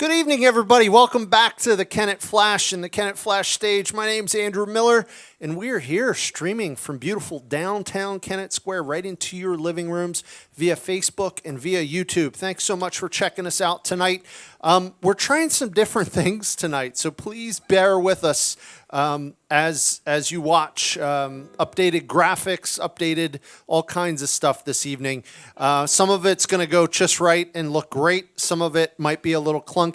Good evening, everybody. Welcome back to the Kennett Flash and the Kennett Flash stage. My name's Andrew Miller, and we're here streaming from beautiful downtown Kennett Square right into your living rooms via Facebook and via YouTube. Thanks so much for checking us out tonight. We're trying some different things tonight, so please bear with us as you watch. Updated graphics, updated all kinds of stuff this evening. Some of it's going to go just right and look great. Some of it might be a little clunky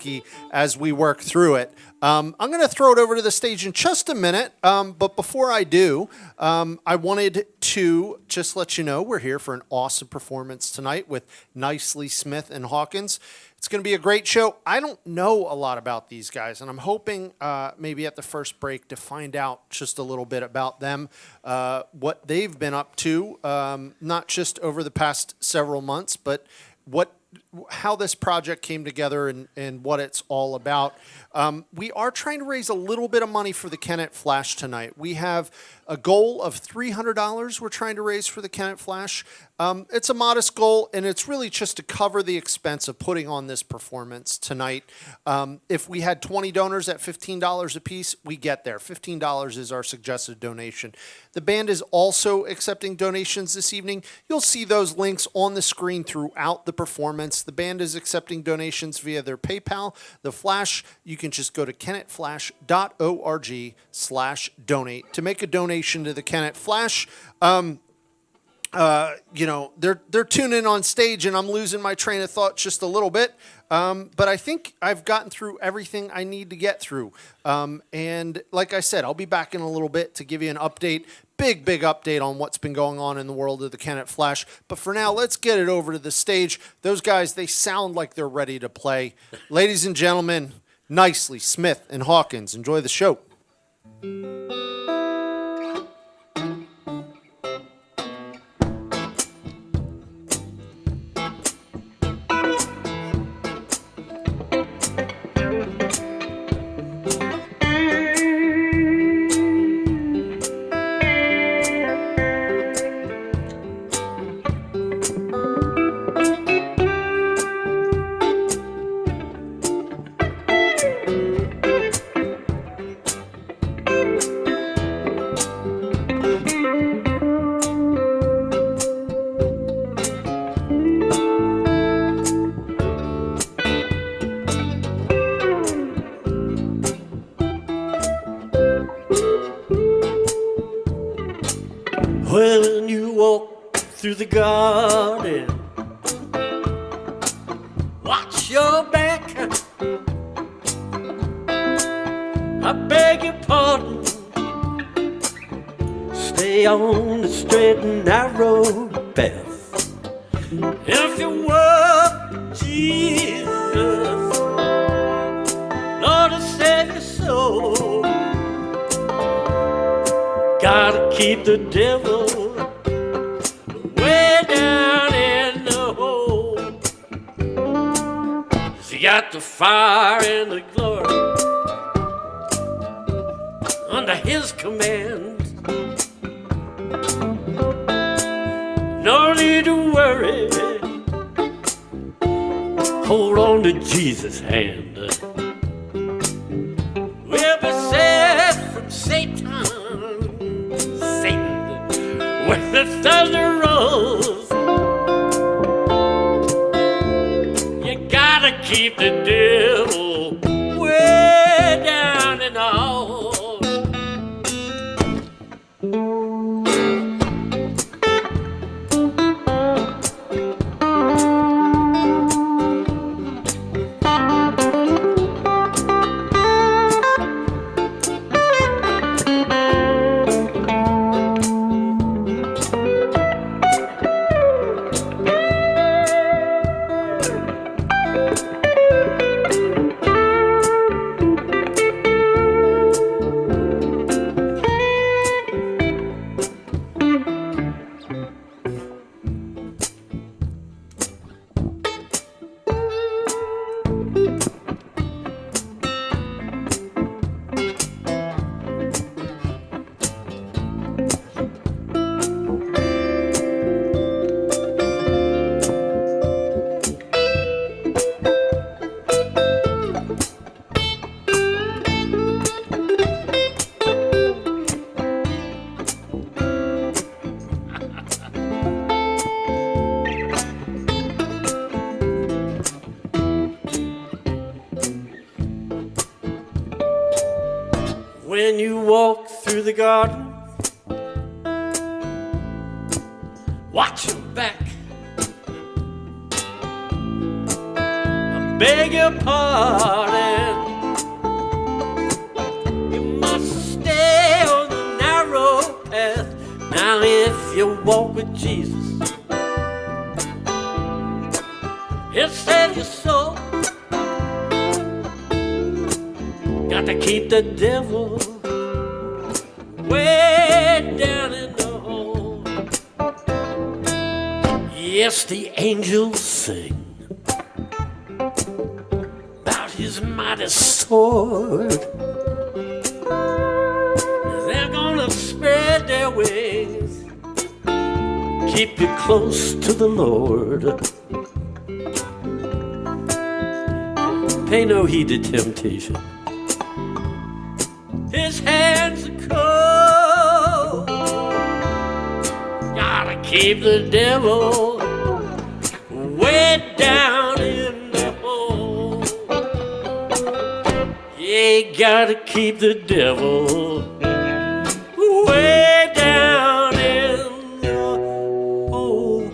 as we work through it. I'm going to throw it over to the stage in just a minute, but before I do, I wanted to just let you know we're here for an awesome performance tonight with Nicely Smith and Hawkins. It's going to be a great show. I don't know a lot about these guys, and I'm hoping maybe at the first break to find out just a little bit about them, what they've been up to, not just over the past several months, but how this project came together and what it's all about. We are trying to raise a little bit of money for the Kennett Flash tonight. We have a goal of $300 we're trying to raise for the Kennett Flash. It's a modest goal, and it's really just to cover the expense of putting on this performance tonight. If we had 20 donors at $15 a piece, we get there. $15 is our suggested donation. The band is also accepting donations this evening. You'll see those links on the screen throughout the performance. The band is accepting donations via their PayPal. The Flash, you can just go to kennettflash.org/donate to make a donation to the Kennett Flash. They're tuning on stage, and I'm losing my train of thought just a little bit. But I think I've gotten through everything I need to get through. And like I said, I'll be back in a little bit to give you an update, big update on what's been going on in the world of the Kennett Flash. But for now, let's get it over to the stage. Those guys, they sound like they're ready to play. Ladies and gentlemen, Nicely Smith and Hawkins. Enjoy the show. When you walk through the garden, watch your back. I beg your pardon. Stay on the straight and narrow path. If you were Jesus, Lord, to save your soul, gotta keep the devil way down in the hole. So you got the fire and the glory under his command. No need to worry, hold on to Jesus' hand. We'll be saved from Satan when the thunder rolls. You gotta keep the devil way down in the hole. when you walk through the garden, watch your back. I beg your pardon. You must stay on the narrow path. Now if you walk with Jesus, He'll save your soul. Got to keep the devil way down in the hole. Yes, the angels sing about His mighty sword. They're gonna spread their wings, keep you close to the Lord. Pay no heed to temptation. His hands are cold. Gotta keep the devil way down in the hole. You gotta keep the devil way down in the hole.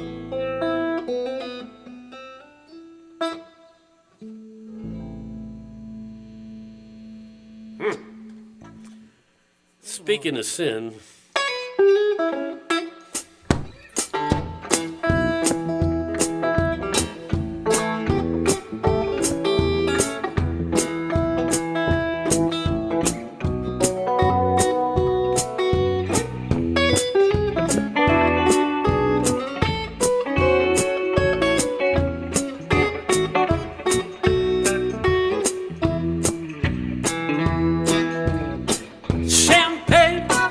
Speaking of sin,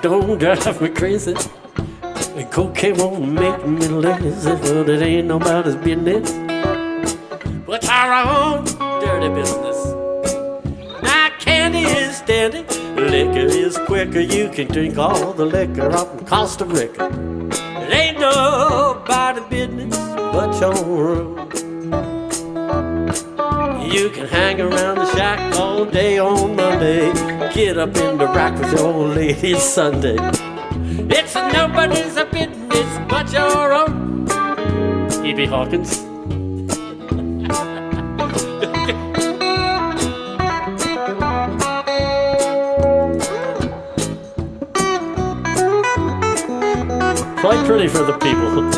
don't drive me crazy, and cocaine won't make me lazy, but it ain't nobody's business but our own dirty business. Now candy is dandy, liquor is quicker. You can drink all the liquor up in Costa Rica. It ain't nobody's business but your own. You can hang around the shack all day on Monday, get up in the rack with your old lady Sunday. It's nobody's business but your own. E.B. Hawkins. Quite pretty for the people.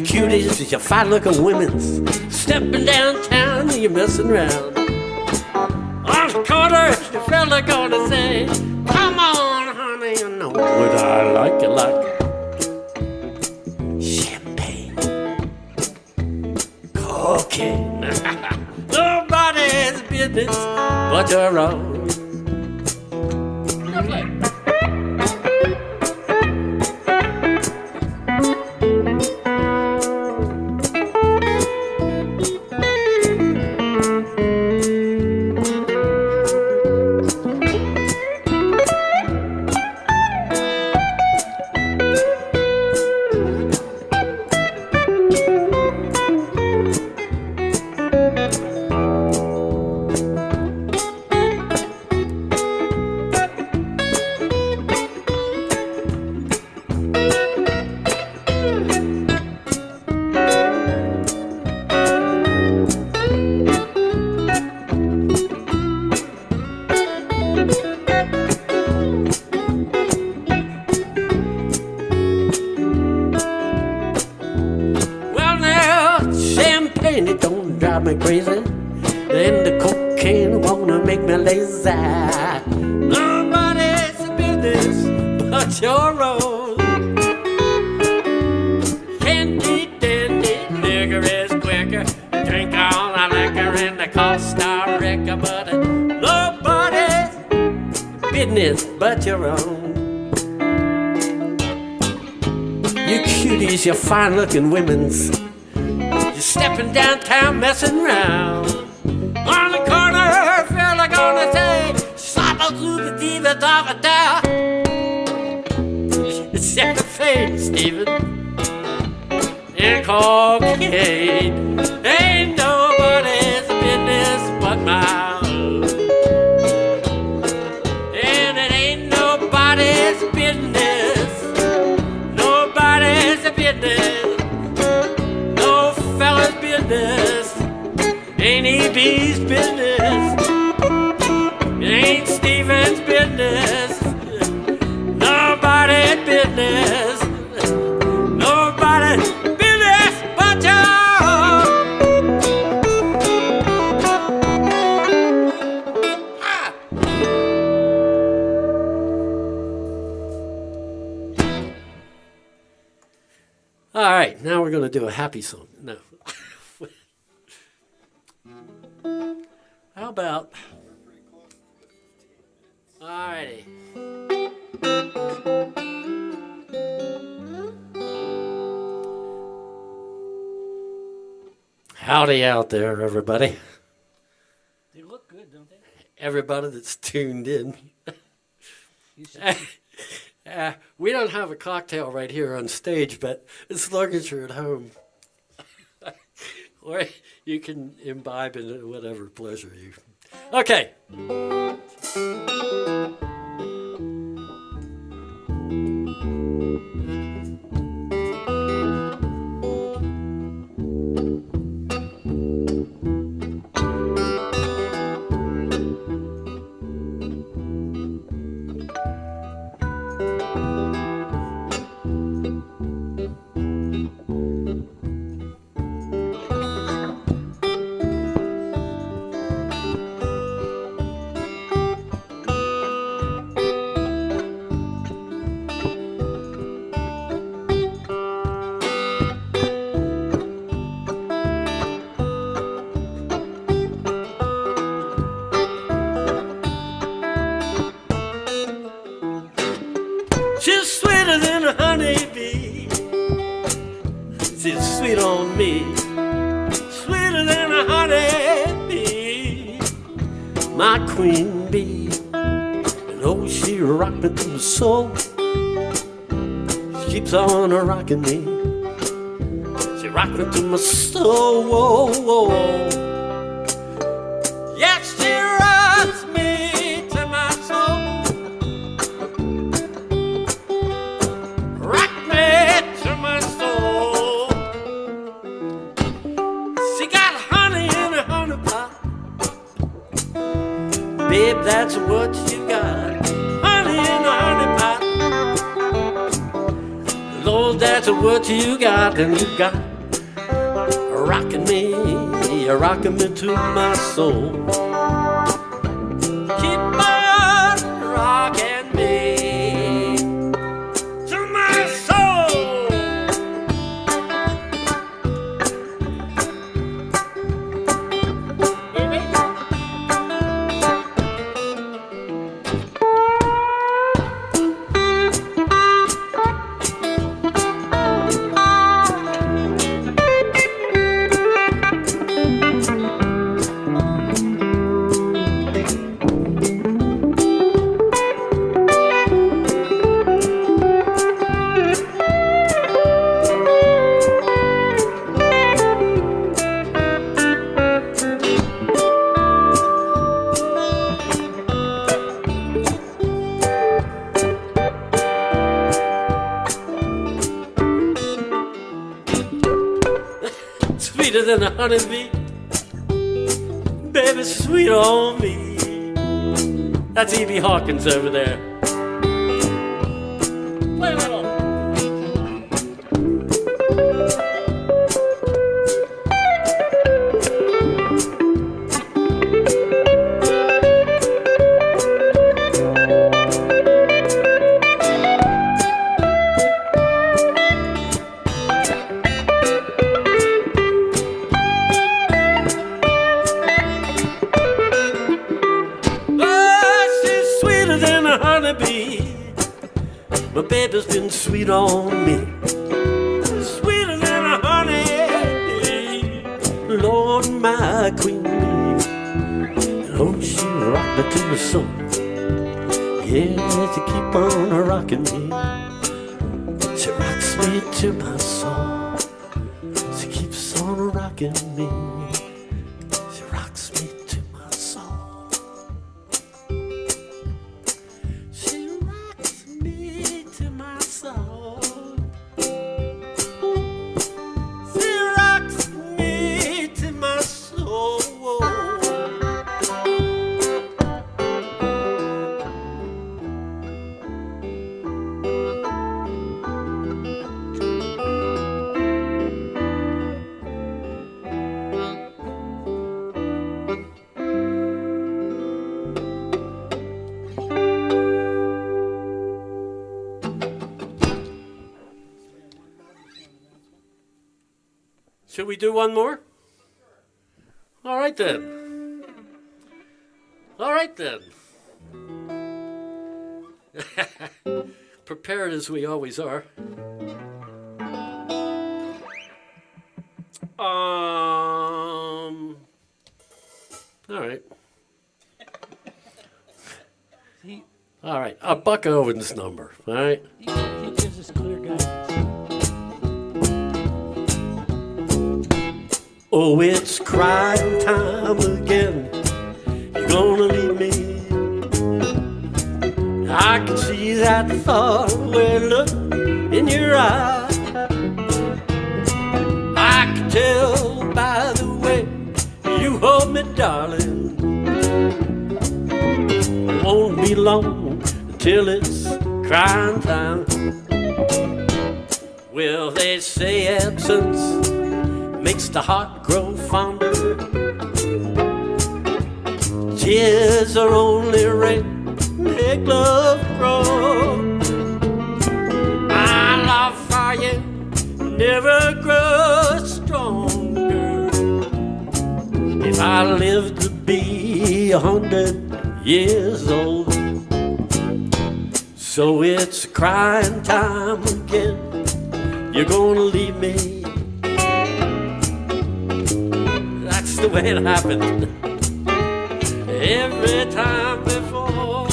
Cuties, you fine looking women's stepping downtown, you're messing around. On the corner, the fella gonna say, come on, honey, you know what I like it like. Champagne, cocaine, nobody's business but your own. And it don't drive me crazy, then the cocaine wanna make me lazy. Nobody's business but your own. Candy, dandy, liquor is quicker. Drink all the liquor in the Costa Rica, but nobody's business but your own. beauties, your fine-looking women's. You're stepping downtown, messing around. On the corner, feel like gonna say, "Slap a through the diva dog down." Set the face, Stephen. And cocaine ain't nobody's business but my own. And it ain't nobody's business. Nobody's business. No fella's business. Ain't EB's business. It ain't Stephen's business. Nobody's business. Nobody's business but yours. Ah. All right, now we're going to do a happy song. No. How about? All righty. Howdy out there, everybody. They look good, don't they? Everybody that's tuned in. We don't have a cocktail right here on stage, but as long as you're at home, or you can imbibe in whatever pleasure you. Okay. She's sweeter than a honeybee. She's sweet on me. Sweeter than a honeybee. My queen bee. And oh, she rocked me to the soul. She keeps on rocking me. She rocked me to my soul. Yes, she rocks me to my soul. Rock me to my soul. She got honey in her honey pot. Babe, that's what you got. Honey in the honey pot. Lord, that's what you got. And you got rocking me. You're rocking me to my soul. Keep on rocking me to my soul. Sweeter than a honeybee, baby, sweet on me. That's E.B. Hawkins over there. Play a little. My baby's been sweet on me. on my queen bee. And oh, she rocked me to the soul. Yeah, she keep on rocking me. She rocks me to my soul. She keeps on rocking me. She rocks me to my soul. She rocks me to my soul. She rocks me to my soul. Should we do one more? All right then. All right then. Prepared as we always are. All right. He All right. Buck Owens' number. All right. gives us clear guidance. Oh, it's crying time again. You're gonna leave me. I can see that faraway look in your eye. I can tell by the way you hold me, darling. It won't be long until it's crying time. Well, they say absence makes the heart grow fonder. Tears are only rain, make love grow. My love for you never grows stronger. If I live to be 100 years old. So it's crying time again. You're gonna leave me. That's the way it happened every time before.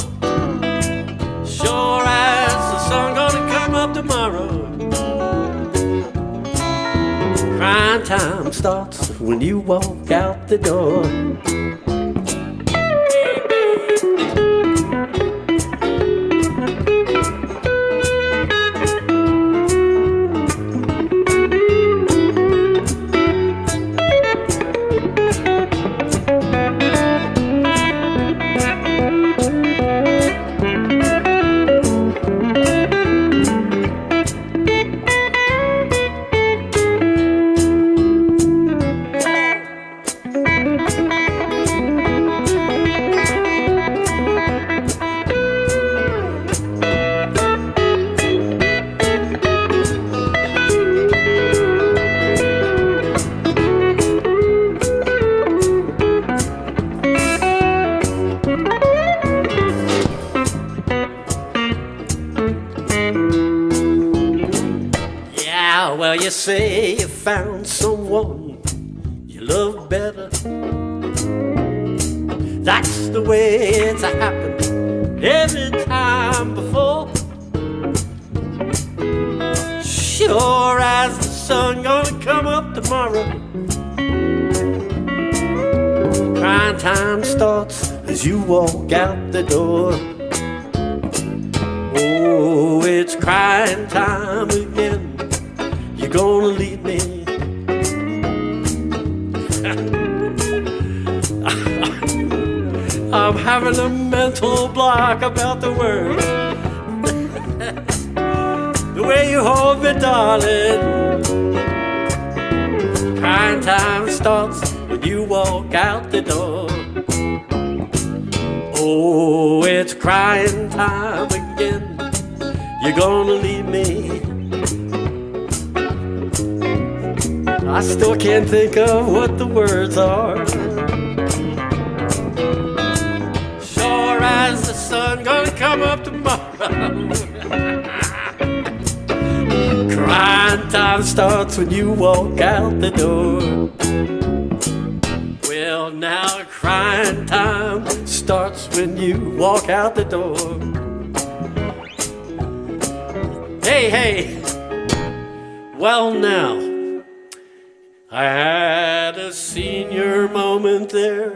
Sure as the sun gonna come up tomorrow. Crying time starts when you walk out the door. Well, you say you found someone you love better. That's the way it's happened every time before. Sure as the sun gonna come up tomorrow. Crying time starts as you walk out the door. Oh, it's crying time again. You're gonna leave me. I'm having a mental block about the words. The way you hold me, darling. Crying time starts when you walk out the door. Oh, it's crying time again. You're gonna leave me. I still can't think of what the words are. Sure as the sun gonna come up tomorrow. Crying time starts when you walk out the door. Well, now crying time starts when you walk out the door. Hey, hey. Well, now, I had a senior moment there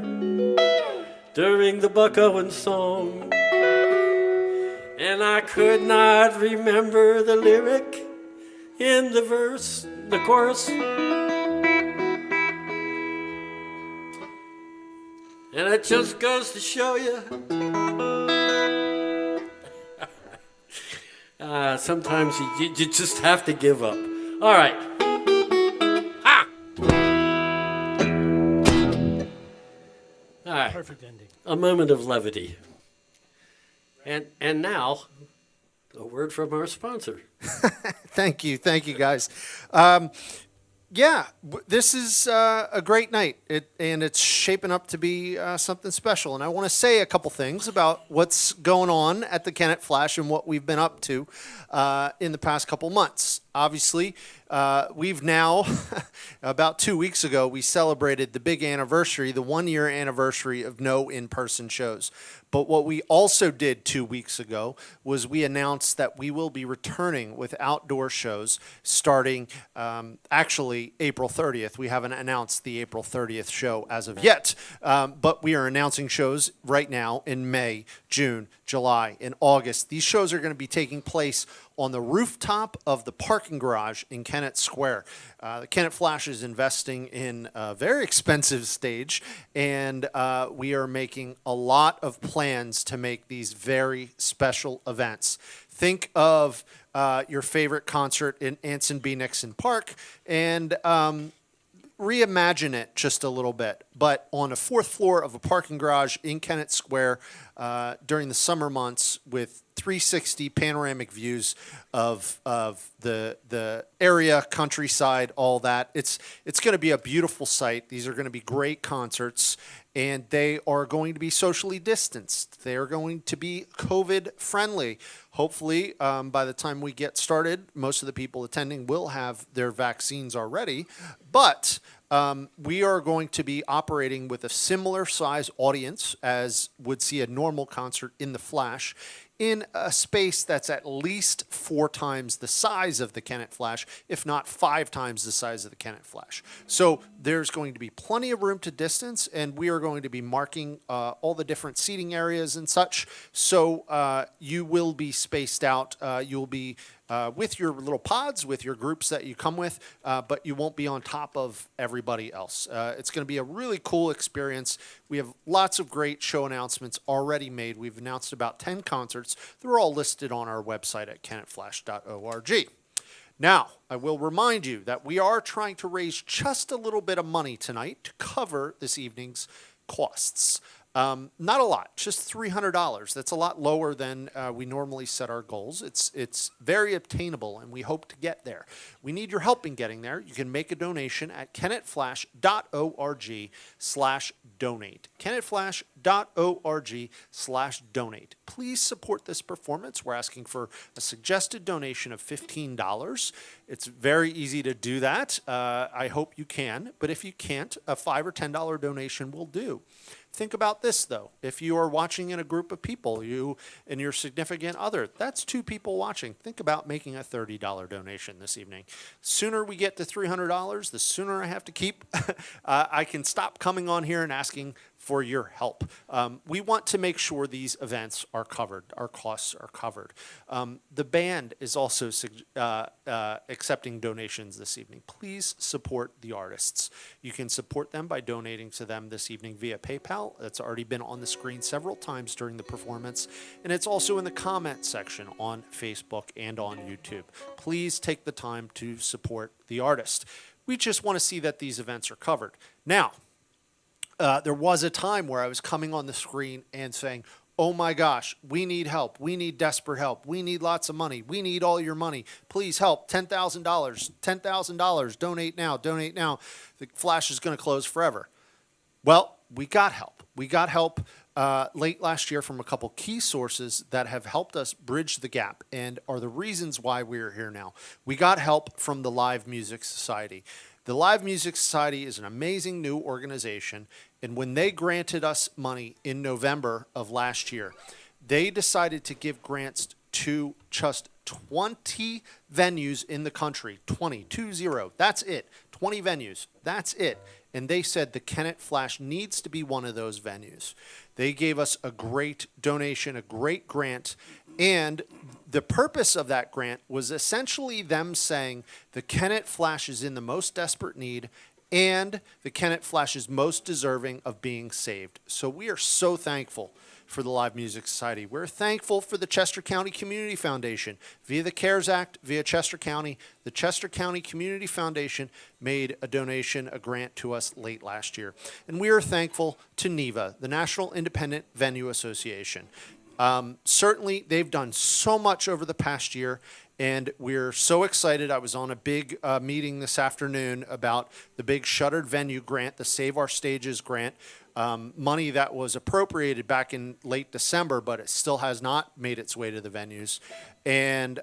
during the Buck Owens song, and I could not remember the lyric in the verse, the chorus. And it just goes to show you, sometimes you just have to give up. All right. Ha! All right. Perfect ending. A moment of levity. And now, a word from our sponsor. Thank you, guys. This is a great night, and it's shaping up to be something special. And I want to say a couple things about what's going on at the Kennett Flash and what we've been up to in the past couple months. Obviously, we've now, about 2 weeks ago, we celebrated the big anniversary, the 1-year anniversary of no in-person shows. But what we also did 2 weeks ago was we announced that we will be returning with outdoor shows starting actually April 30th. We haven't announced the April 30th show as of yet, but we are announcing shows right now in May, June, July, and August. These shows are going to be taking place on the rooftop of the parking garage in Kennett Square. The Kennett Flash is investing in a very expensive stage, and we are making a lot of plans to make these very special events. Think of your favorite concert in Anson B. Nixon Park and reimagine it just a little bit, but on a 4th floor of a parking garage in Kennett Square during the summer months with 360 panoramic views of the area, countryside, all that. It's going to be a beautiful sight. These are going to be great concerts, and they are going to be socially distanced. They are going to be COVID friendly. Hopefully, by the time we get started, most of the people attending will have their vaccines already, but we are going to be operating with a similar size audience as would see a normal concert in the Flash, in a space that's at least 4 times the size of the Kennett Flash, if not 5 times the size of the Kennett Flash. So there's going to be plenty of room to distance, and we are going to be marking all the different seating areas and such. So you will be spaced out. You'll be with your little pods, with your groups that you come with, but you won't be on top of everybody else. It's going to be a really cool experience. We have lots of great show announcements already made. We've announced about 10 concerts. They're all listed on our website at kennettflash.org. Now, I will remind you that we are trying to raise just a little bit of money tonight to cover this evening's costs. Not a lot, just $300. That's a lot lower than we normally set our goals. It's very obtainable, and we hope to get there. We need your help in getting there. You can make a donation at kennettflash.org/donate. kennettflash.org/donate. Please support this performance. We're asking for a suggested donation of $15. It's very easy to do that. I hope you can, but if you can't, a $5 or $10 donation will do. Think about this, though. If you are watching in a group of people, you and your significant other, that's 2 people watching. Think about making a $30 donation this evening. Sooner we get to $300, the sooner I have to keep. I can stop coming on here and asking for your help. We want to make sure these events are covered, our costs are covered. The band is also accepting donations this evening. Please support the artists. You can support them by donating to them this evening via PayPal. That's already been on the screen several times during the performance, and it's also in the comment section on Facebook and on YouTube. Please take the time to support the artist. We just want to see that these events are covered. Now, there was a time where I was coming on the screen and saying, oh my gosh, we need help. We need desperate help. We need lots of money. We need all your money. Please help. $10,000. $10,000. Donate now. Donate now. The Flash is going to close forever. Well, we got help. We got help late last year from a couple key sources that have helped us bridge the gap and are the reasons why we're here now. We got help from the Live Music Society. The Live Music Society is an amazing new organization, and when they granted us money in November of last year, they decided to give grants to just 20 venues in the country. 20. That's it. 20 venues. That's it. And they said the Kennett Flash needs to be one of those venues. They gave us a great donation, a great grant, and the purpose of that grant was essentially them saying the Kennett Flash is in the most desperate need and the Kennett Flash is most deserving of being saved. So we are so thankful for the Live Music Society. We're thankful for the Chester County Community Foundation. Via the CARES Act, via Chester County, the Chester County Community Foundation made a donation, a grant to us late last year. And we are thankful to NIVA, the National Independent Venue Association. Certainly, they've done so much over the past year, and we're so excited. I was on a big meeting this afternoon about the big shuttered venue grant, the Save Our Stages grant, money that was appropriated back in late December, but it still has not made its way to the venues. And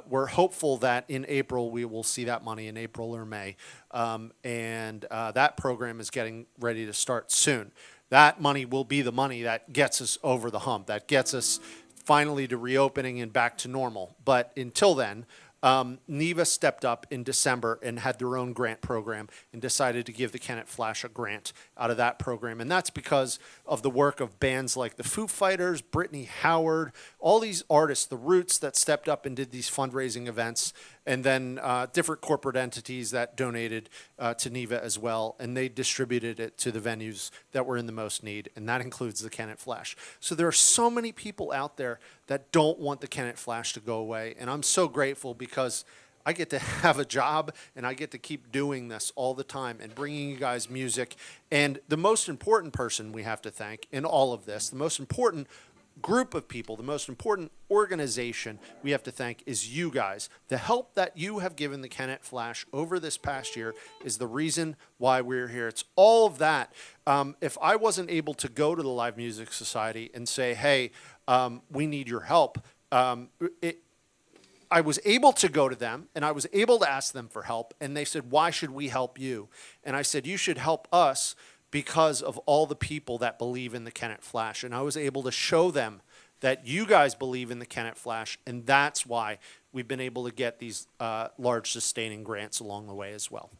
we're hopeful that in April, we will see that money in April or May. That program is getting ready to start soon. That money will be the money that gets us over the hump, that gets us finally to reopening and back to normal. But until then, NIVA stepped up in December and had their own grant program and decided to give the Kennett Flash a grant out of that program. And that's because of the work of bands like the Foo Fighters, Brittany Howard, all these artists, the Roots that stepped up and did these fundraising events, and then different corporate entities that donated to NIVA as well. And they distributed it to the venues that were in the most need, and that includes the Kennett Flash. So there are so many people out there that don't want the Kennett Flash to go away, and I'm so grateful because I get to have a job and I get to keep doing this all the time and bringing you guys music. And the most important person we have to thank in all of this, the most important group of people, the most important organization we have to thank is you guys. The help that you have given the Kennett Flash over this past year is the reason why we're here. It's all of that. If I wasn't able to go to the Live Music Society and say, hey, we need your help, I was able to go to them and I was able to ask them for help. And they said, why should we help you? And I said, you should help us because of all the people that believe in the Kennett Flash. And I was able to show them that you guys believe in the Kennett Flash, and that's why we've been able to get these large sustaining grants along the way as well.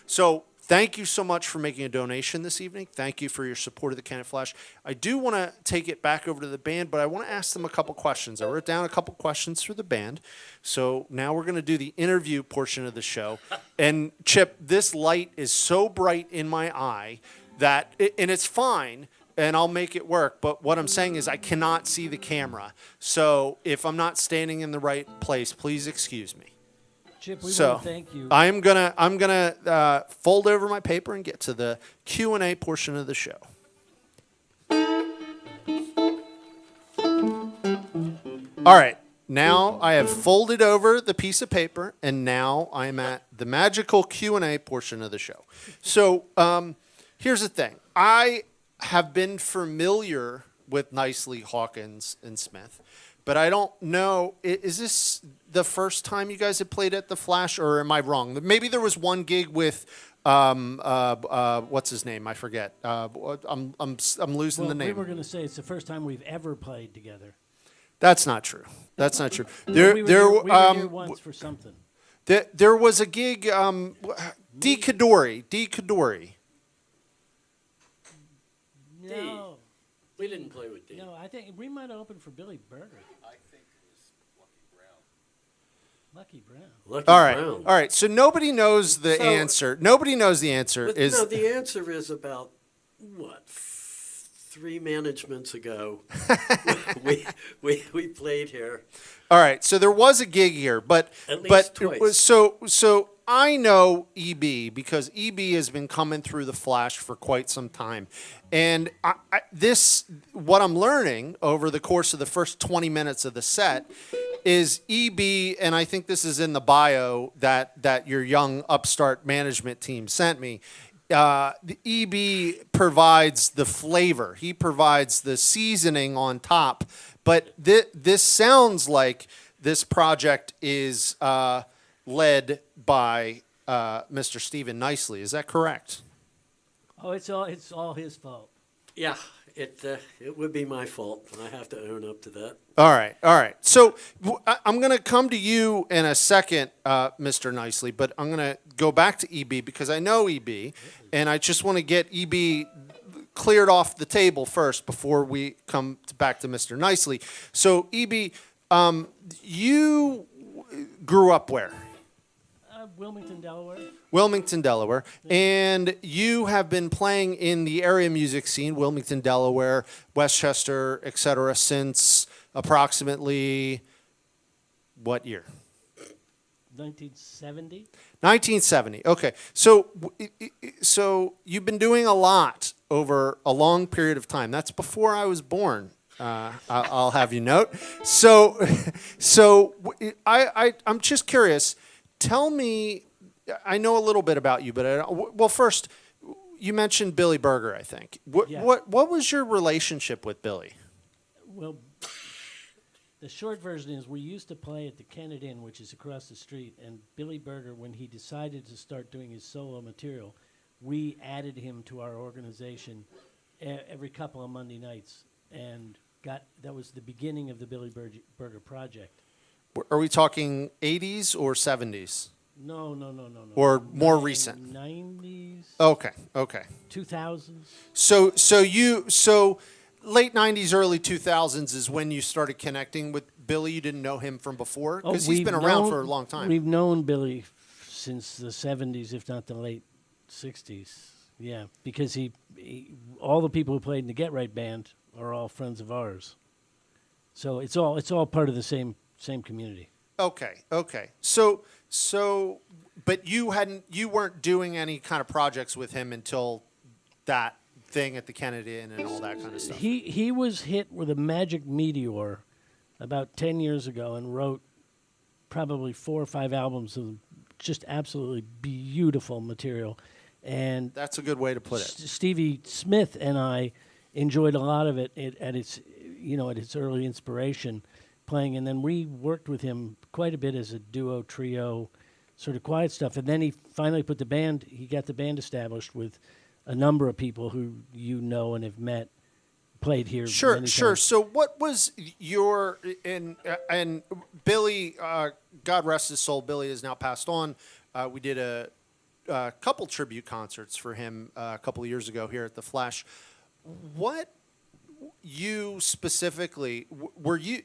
So thank you so much for making a donation this evening. Thank you for your support of the Kennett Flash. I do want to take it back over to the band, but I want to ask them a couple questions. I wrote down a couple questions for the band. So now we're going to do the interview portion of the show. And Chip, this light is so bright in my eye that, and it's fine, and I'll make it work, but what I'm saying is I cannot see the camera. So if I'm not standing in the right place, please excuse me. Chip, we want to thank you. I'm gonna fold over my paper and get to the Q&A portion of the show. All right. Now I have folded over the piece of paper, and now I'm at the magical Q&A portion of the show. So here's the thing. I have been familiar with Nicely, Hawkins, and Smith, but I don't know, is this the first time you guys have played at the Flash, or am I wrong? Maybe there was one gig with, what's his name? I forget. I'm losing the name. We were going to say it's the first time we've ever played together. That's not true. That's not true. We were here once for something. There was a gig, D. Kadori. No. We didn't play with Dave. No, I think we might have opened for Billy Berger. I think it was Lucky Brown. Lucky Brown. Lucky Brown. All right. So nobody knows the answer. Nobody knows the answer. But, no, the answer is about, what, 3 managements ago. we played here. All right. So there was a gig here, but At least twice. So I know EB because EB has been coming through the Flash for quite some time. And what I'm learning over the course of the first 20 minutes of the set is EB, and I think this is in the bio that your young upstart management team sent me. The EB provides the flavor. He provides the seasoning on top. But this sounds like this project is led by Mr. Stephen Nicely. Is that correct? Oh, it's all his fault. Yeah, it would be my fault, and I have to own up to that. All right. So I'm going to come to you in a second, Mr. Nicely, but I'm going to go back to EB because I know EB, and I just want to get EB cleared off the table first before we come back to Mr. Nicely. So EB, you grew up where? Wilmington, Delaware. Wilmington, Delaware. And you have been playing in the area music scene, Wilmington, Delaware, Westchester, etc., since approximately what year? 1970. 1970. Okay. So you've been doing a lot over a long period of time. That's before I was born. I'll have you note. So I'm just curious. Tell me, I know a little bit about you, but first, you mentioned Billy Berger, I think. What was your relationship with Billy? Well, the short version is we used to play at the Kennett Inn, which is across the street, and Billy Berger, when he decided to start doing his solo material, we added him to our organization every couple of Monday nights, and that was the beginning of the Billy Berger project. Are we talking 80s or 70s? No. Or more recent? 90s. Okay. 2000s. So late 90s, early 2000s is when you started connecting with Billy. You didn't know him from before? Because he's been around for a long time. We've known Billy since the 70s, if not the late 60s. Yeah, because he all the people who played in the Get Right band are all friends of ours. So it's all part of the same community. Okay. So, but you weren't doing any kind of projects with him until that thing at the Kennedy Inn and all that kind of stuff. He was hit with a magic meteor about 10 years ago and wrote probably 4 or 5 albums of just absolutely beautiful material. And that's a good way to put it. Stevie Smith and I enjoyed a lot of it at its early inspiration. Playing, and then we worked with him quite a bit as a duo, trio, sort of quiet stuff. And then he finally got the band established with a number of people who you know and have met, played here. Sure. So what was your, and Billy, God rest his soul, Billy has now passed on. We did a couple tribute concerts for him a couple of years ago here at the Flash. What you specifically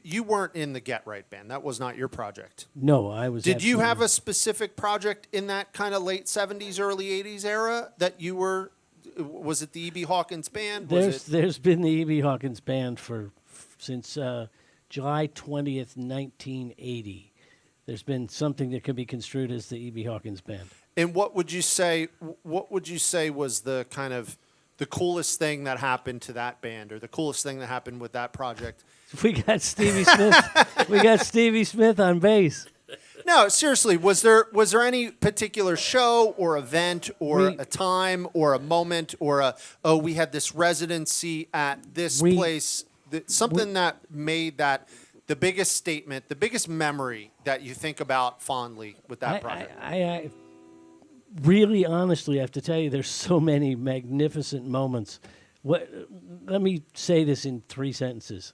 you weren't in the Get Right band. That was not your project. No, I was. Did you have a specific project in that kind of late 70s, early 80s era that you were? Was it the E.B. Hawkins band? There's been the E.B. Hawkins band since July 20th, 1980. There's been something that could be construed as the E.B. Hawkins band. And what would you say was the kind of the coolest thing that happened to that band, or the coolest thing that happened with that project? We got Stevie Smith. We got Stevie Smith on bass. No, seriously, was there any particular show or event or a time or a moment or we had this residency at this place, something that made that the biggest statement, the biggest memory that you think about fondly with that project? I really, honestly, I have to tell you, there's so many magnificent moments. Let me say this in 3 sentences.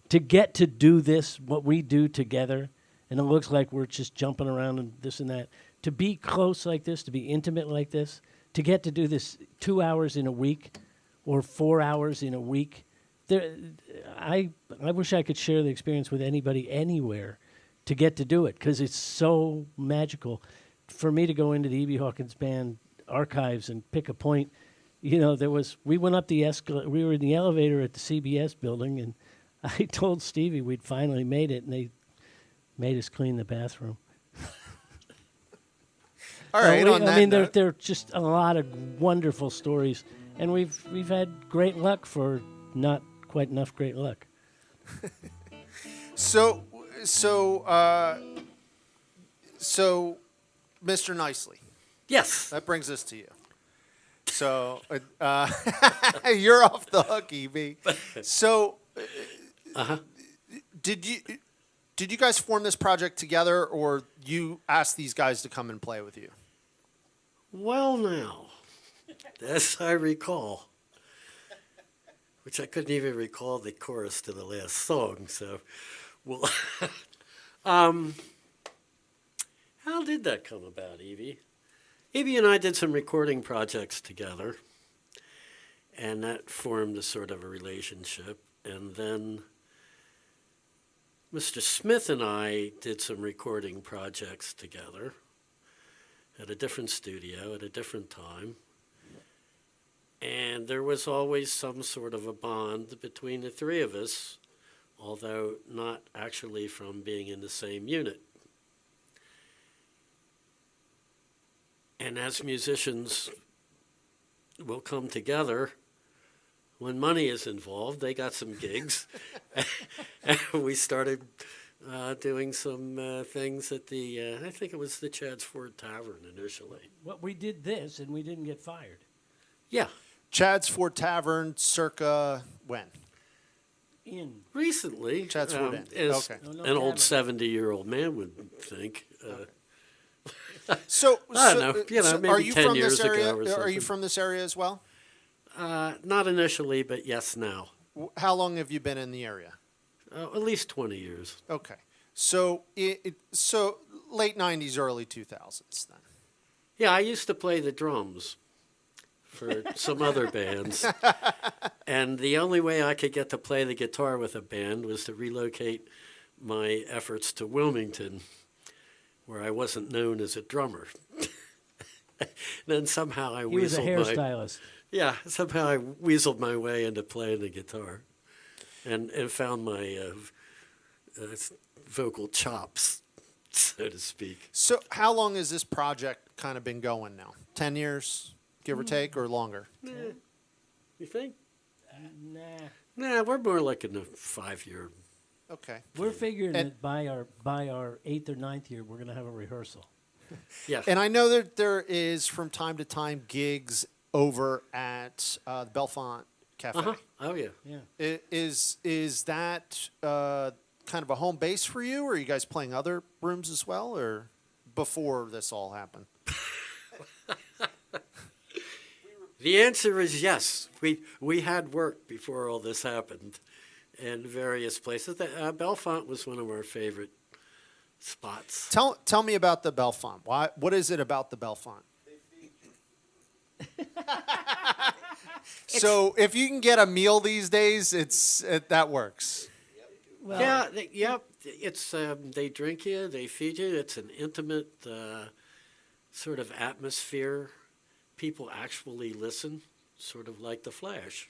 To get to do this, what we do together, and it looks like we're just jumping around and this and that, to be close like this, to be intimate like this, to get to do this 2 hours in a week or 4 hours in a week, I wish I could share the experience with anybody anywhere to get to do it, because it's so magical. For me to go into the E.B. Hawkins band archives and pick a point, we went up the escalator. We were in the elevator at the CBS building, and I told Stevie we'd finally made it, and they made us clean the bathroom. All right. There are just a lot of wonderful stories, and we've had great luck for not quite enough great luck. So, Mr. Nicely. Yes. That brings us to you. So, you're off the hook, EB. So, did you guys form this project together, or you asked these guys to come and play with you? Well, now, as I recall, which I couldn't even recall the chorus to the last song, so, well, how did that come about, Evie? Evie and I did some recording projects together, and that formed a sort of a relationship. And then Mr. Smith and I did some recording projects together at a different studio at a different time. And there was always some sort of a bond between the three of us, although not actually from being in the same unit. And as musicians will come together, when money is involved, they got some gigs. And we started doing some things at the, I think it was the Chad's Ford Tavern initially. Well, we did this and we didn't get fired. Yeah, Chad's Ford Tavern, circa when? In. recently. Chad's Ford Inn. As Okay. No an old tavern. 70-year-old man would think. So, I don't know, you know, so maybe are you 10 from years this area? ago or Are you something. from this area as well? Not initially, but yes, now. How long have you been in the area? At least 20 years. Okay, so so late '90s, early 2000s then. Yeah, I used to play the drums for some other bands. And the only way I could get to play the guitar with a band was to relocate my efforts to Wilmington, where I wasn't known as a drummer. Then somehow I He was a hairstylist. somehow I weaseled my way into playing the guitar and found my vocal chops, so to speak. So how long has this project kind of been going now? 10 years, give or take, or longer? You think? Nah. Nah, we're more like in the 5-year. Okay. We're figuring And- that by our 8th or 9th year, we're going to have a rehearsal. Yeah. And I know that there is from time to time gigs over at the Bellefonte Cafe. Uh-huh. Oh, yeah. Yeah. Is that kind of a home base for you, or are you guys playing other rooms as well, or before this all happened? The answer is yes. We had work before all this happened in various places. Bellefonte was one of our favorite spots. Tell me about the Bellefonte. What is it about the Bellefonte? So if you can get a meal these days, that works. Well, Yeah, it's they drink you, they feed you. It's an intimate sort of atmosphere. People actually listen, sort of like the Flash.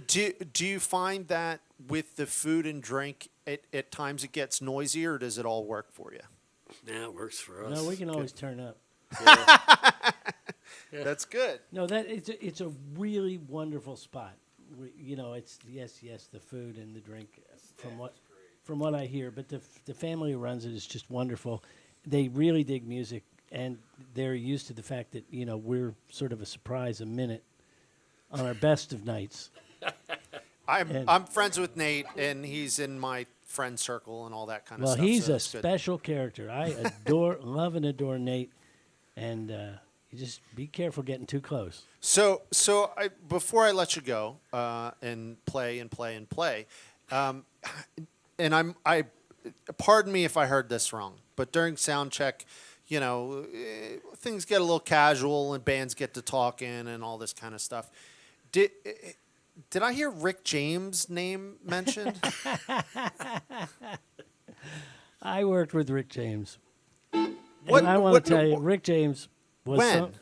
Do you find that with the food and drink, at times it gets noisier, or does it all work for you? Yeah, it works for us. no, we can always turn up. That's good. No, it's a really wonderful spot. It's yes, the food and the drink from what I hear. But the family who runs it is just wonderful. They really dig music, and they're used to the fact that we're sort of a surprise a minute on our best of nights. I'm friends with Nate, and he's in my friend circle and all that kind of Well, stuff. he's so a it's good. special character. I love and adore Nate, and you just be careful getting too close. So before I let you go and play, and pardon me if I heard this wrong, but during sound check, things get a little casual and bands get to talking and all this kind of stuff. Did I hear Rick James' name mentioned? I worked with Rick James. What- And I want what- to tell you, Rick James was When?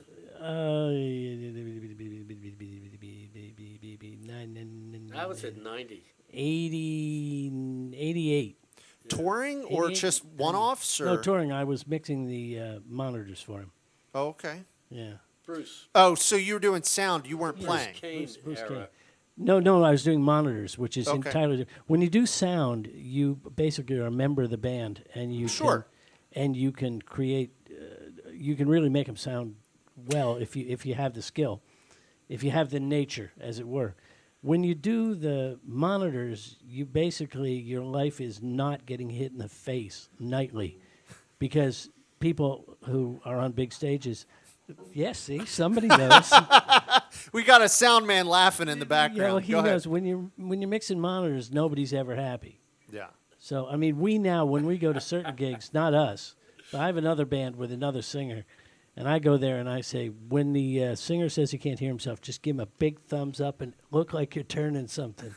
I was at 90. 88. Touring or 88. just one-offs? Or? No, touring. I was mixing the monitors for him. Oh, okay. Yeah. Bruce. Oh, so you were doing sound. You weren't playing. Kane Bruce era. King. No, I was doing monitors, which is Okay. entirely different. When you do sound, you basically are a member of the band, and you Sure. you can create, you can really make them sound well if you have the skill, if you have the nature, as it were. When you do the monitors, you basically your life is not getting hit in the face nightly, because people who are on big stages Yes, see, somebody knows. We got a sound man laughing in the Yeah, background. well, he Go ahead. knows when you're mixing monitors, nobody's ever happy. Yeah. So I mean, when we go to certain gigs, not us, but I have another band with another singer, and I go there and I say, when the singer says he can't hear himself, just give him a big thumbs up and look like you're turning something.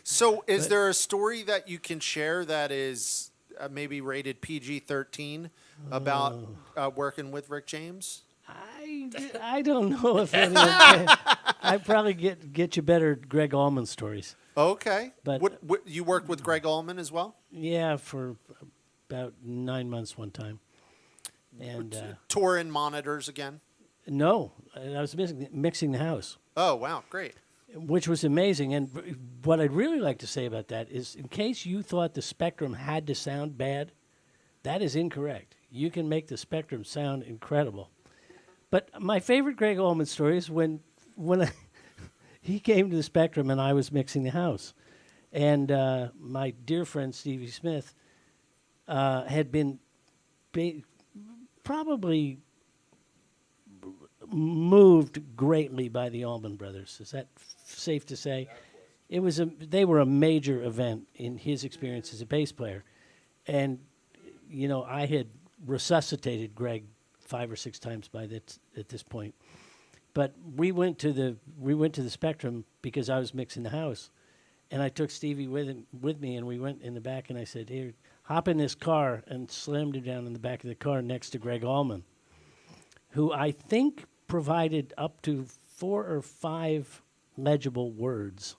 So, is there a story that you can share that is maybe rated PG-13 about working with Rick James? I don't know if any of that. I probably get you better Greg Allman stories. Okay. But- What you worked with Greg Allman as well? Yeah, for about 9 months one time. And Touring monitors again? no, I was mixing the house, Oh, wow. Great. which was amazing. And what I'd really like to say about that is, in case you thought the Spectrum had to sound bad, that is incorrect. You can make the Spectrum sound incredible. But my favorite Greg Allman story is when he came to the Spectrum and I was mixing the house. And my dear friend Stevie Smith had been probably moved greatly by the Allman Brothers. Is that safe to say? It was they were a major event in his experience as a bass player. And, you know, I had resuscitated Greg 5 or 6 times at this point. But we went to the Spectrum because I was mixing the house. And I took Stevie with me, and we went in the back, and I said, "Here, hop in this car," and slammed him down in the back of the car next to Greg Allman, who I think provided up to 4 or 5 legible words.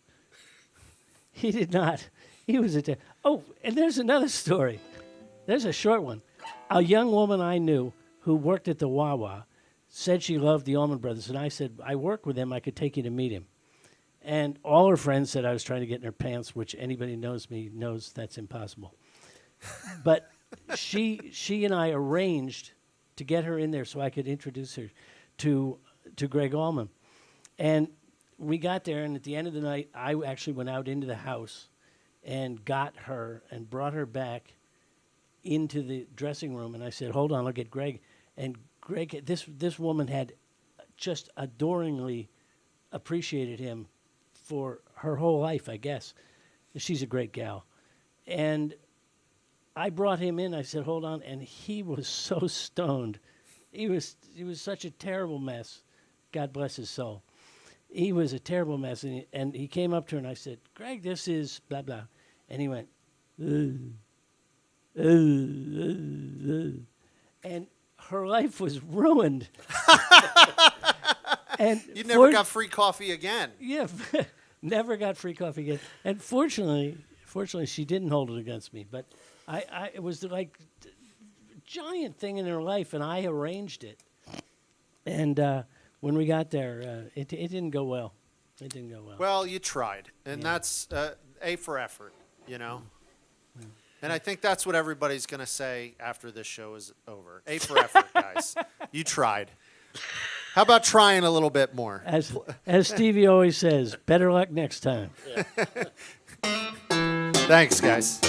He did not. He was oh, and there's another story. There's a short one. A young woman I knew who worked at the Wawa said she loved the Allman Brothers, and I said, I work with him. I could take you to meet him. And all her friends said I was trying to get in her pants, which anybody knows me knows that's impossible. But she and I arranged to get her in there so I could introduce her to Greg Allman. And we got there, and at the end of the night, I actually went out into the house and got her and brought her back into the dressing room. And I said, "Hold on, I'll get Greg." And Greg, this woman had just adoringly appreciated him for her whole life, I guess. She's a great gal. And I brought him in. I said, "Hold on." And he was so stoned. He was such a terrible mess. God bless his soul. He was a terrible mess. And he came up to her, and I said, "Greg, this is blah, blah." And he went, and her life was ruined. And You never got free coffee again. Yeah, never got free coffee again. And fortunately, she didn't hold it against me. But it was like giant thing in her life, and I arranged it. And when we got there, it didn't go well. It didn't go well. Well, you tried, and that's A for effort, you know. And I think that's what everybody's going to say after this show is over. A for effort, guys. You tried. How about trying a little bit more? As Stevie always says, better luck next time. Thanks, guys.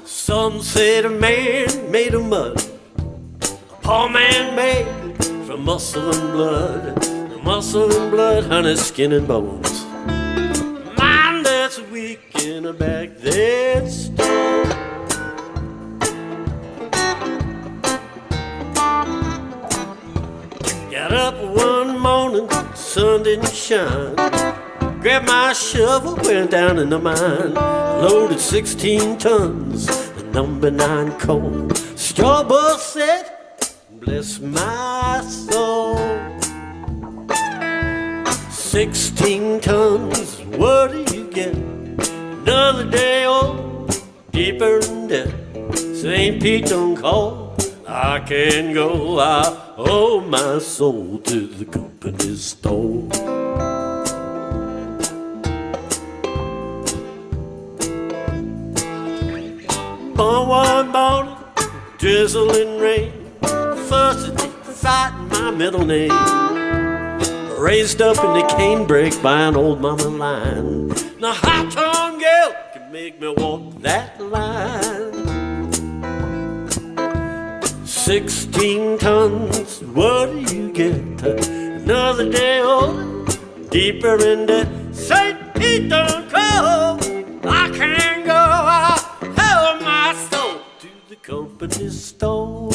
Some said a man made of mud, a poor man made from muscle and blood. The muscle and blood, honey, skin and bones. Mind that's weak in a back that's strong. Got up one morning, sun didn't shine. Grabbed my shovel, went down in the mine. Loaded 16 tons of number 9 coal. Strawberry said, bless my soul. 16 tons, what do you get? Another day old, deeper in debt. St. Pete don't call, I can't go. I owe my soul to the company store. Born one morning, drizzling rain. First writing my middle name. Raised up in the canebrake by an old mama line. Now high-toned gal can make me walk that line. 16 tons, what do you get? Another day older, deeper in debt. St. Pete don't call. I can't go. I held my soul to the company store.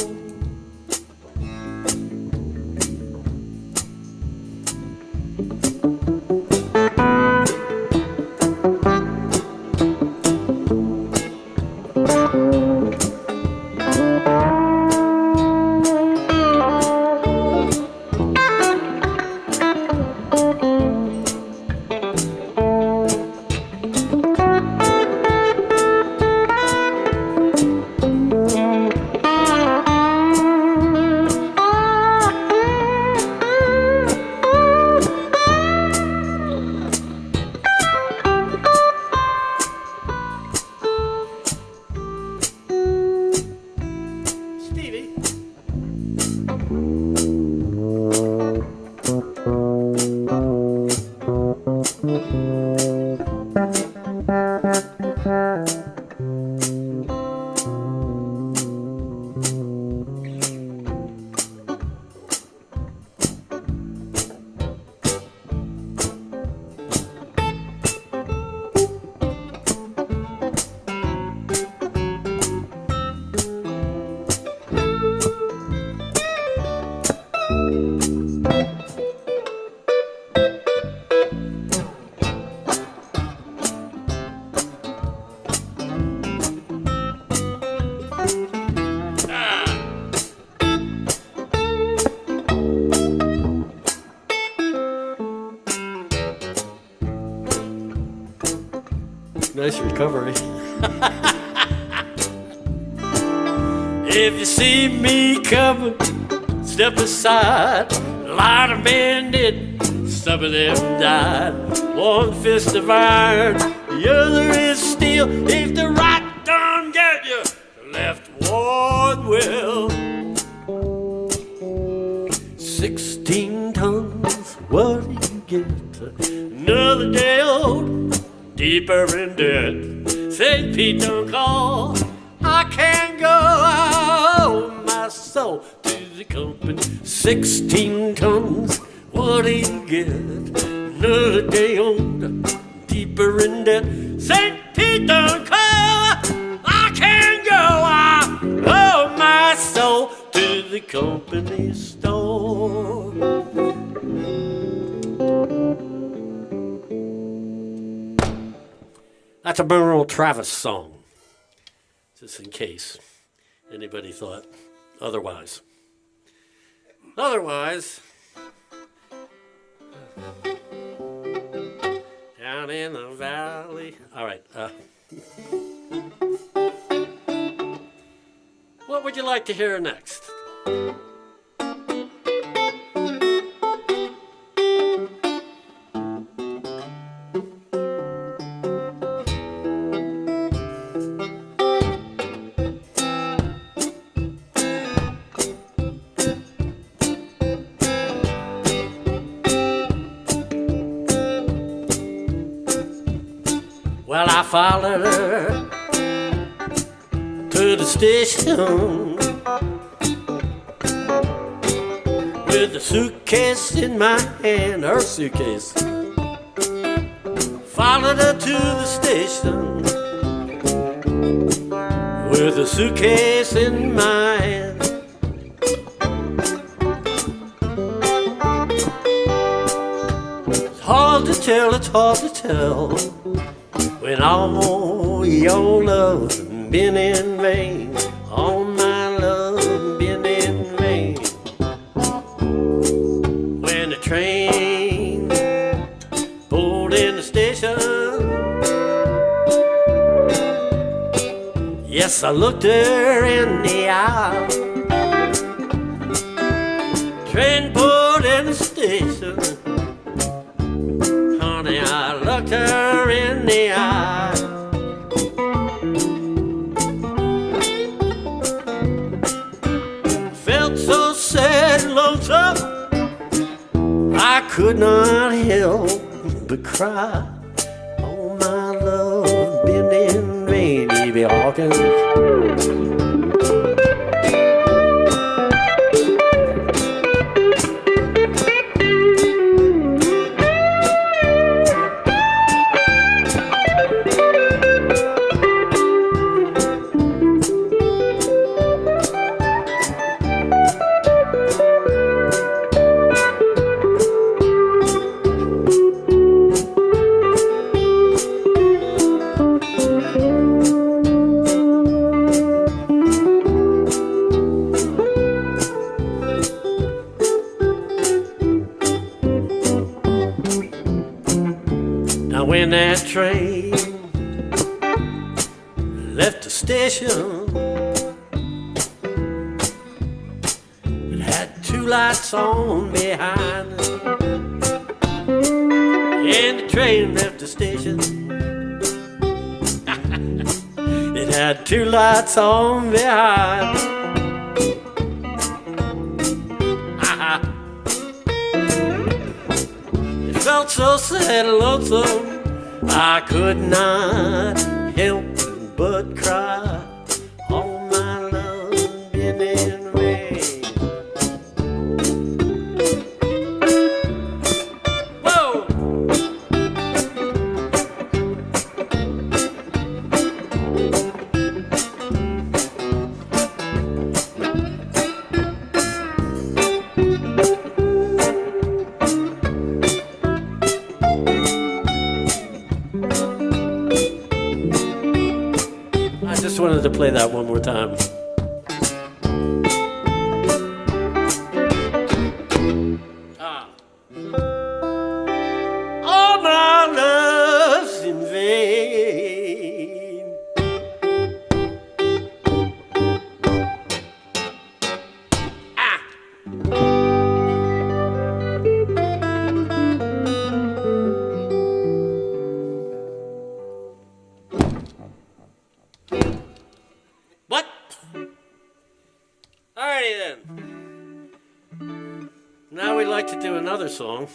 Nice recovery. If you see me coming, step aside. A lot of men did, some of them died. One fist of iron, the other is steel. If the right don't get you, the left one will. 16 tons, what do you get? Another day old, deeper in debt. St. Pete don't call. I can't go. I owe my soul to the company. 16 tons, what do you get? Another day old, deeper in debt. St. Pete don't call. I can't go. I owe my soul to the company store. That's a Merle Travis song, just in case anybody thought otherwise. Otherwise, down in the valley. All right. What would you like to hear next? Well, I followed her to the station with a suitcase in my hand, her suitcase. Followed her to the station with a suitcase in my hand. It's hard to tell, it's hard to tell, when all your love been in vain, all my love been in vain. When the train pulled in the station, yes, I looked her in the eye. Train pulled in the station, honey, I looked her in the eye. Felt so sad and lonely. lonesome, I could not help but cry. Oh, my love, been in vain, baby Hawkins. Now when that train left the station, it had two lights on behind it. And the train left the station, it had two lights on behind it. It felt so sad and lonesome, I could not help but cry. All my love been in vain. Whoa! I just wanted to play that one more time. All my love's in vain. What? Alrighty then. Now we'd like to do another song.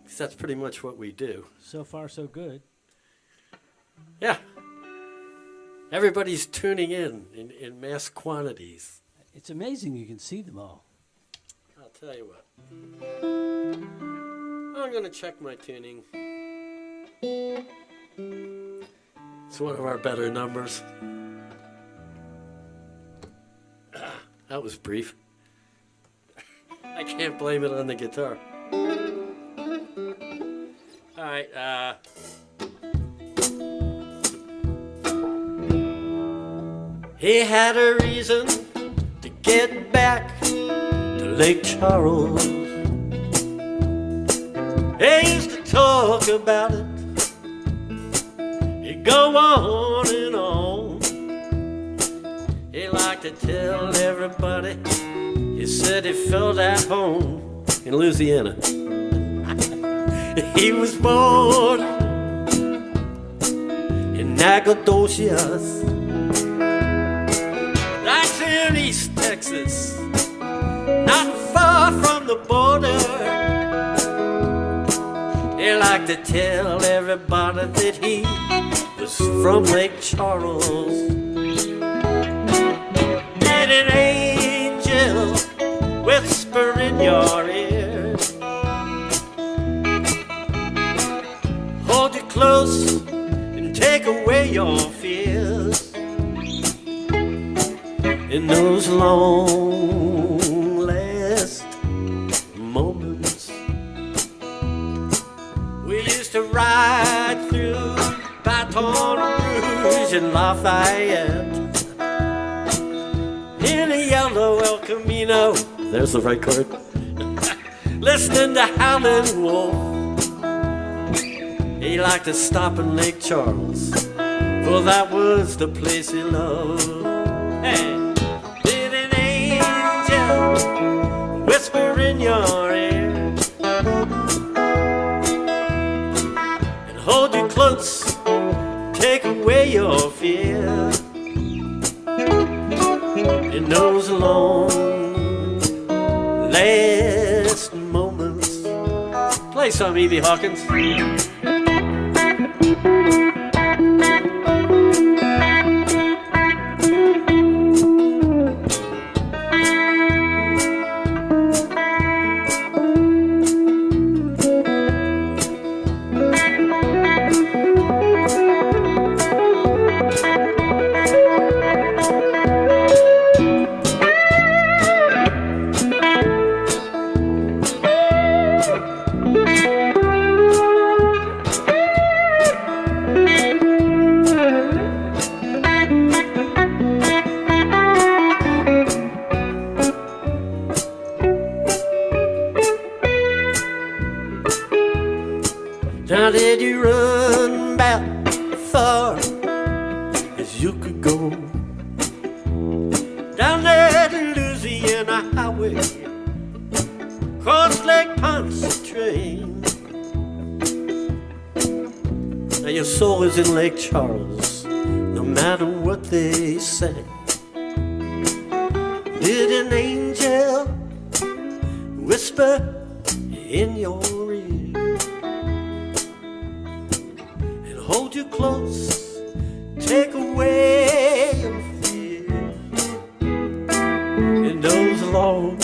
'Cause that's pretty much what we do. So far, so good. Yeah. Everybody's tuning in mass quantities. It's amazing you can see them all. I'll tell you what. I'm going to check my tuning. It's one of our better numbers. That was brief. I can't blame it on the guitar. All right. He had a reason to get back to Lake Charles. He used to talk about it. He'd go on and on. He liked to tell everybody he said he felt at home in Louisiana. He was born in Nacogdoches. That's in East Texas, not far from the border. He liked to tell everybody that he was from Lake Charles. Did an angel whisper in your ear, hold you close and take away your fears. In those long last moments, we used to ride through Baton Rouge and Lafayette in a yellow El Camino. There's the right chord. Listening to Howlin' Wolf. He liked to stop in Lake Charles, for that was the place he loved. Hey. Whisper in your ear and hold you close, take away your fear. In those long Play some, Evie Hawkins. Now did you run about far as you could go? Down that Louisiana highway, cross Lake Pontchartrain. Now your soul is in Lake Charles, no matter what they say. Did an angel whisper in your ear and hold you close, take away your fear in those long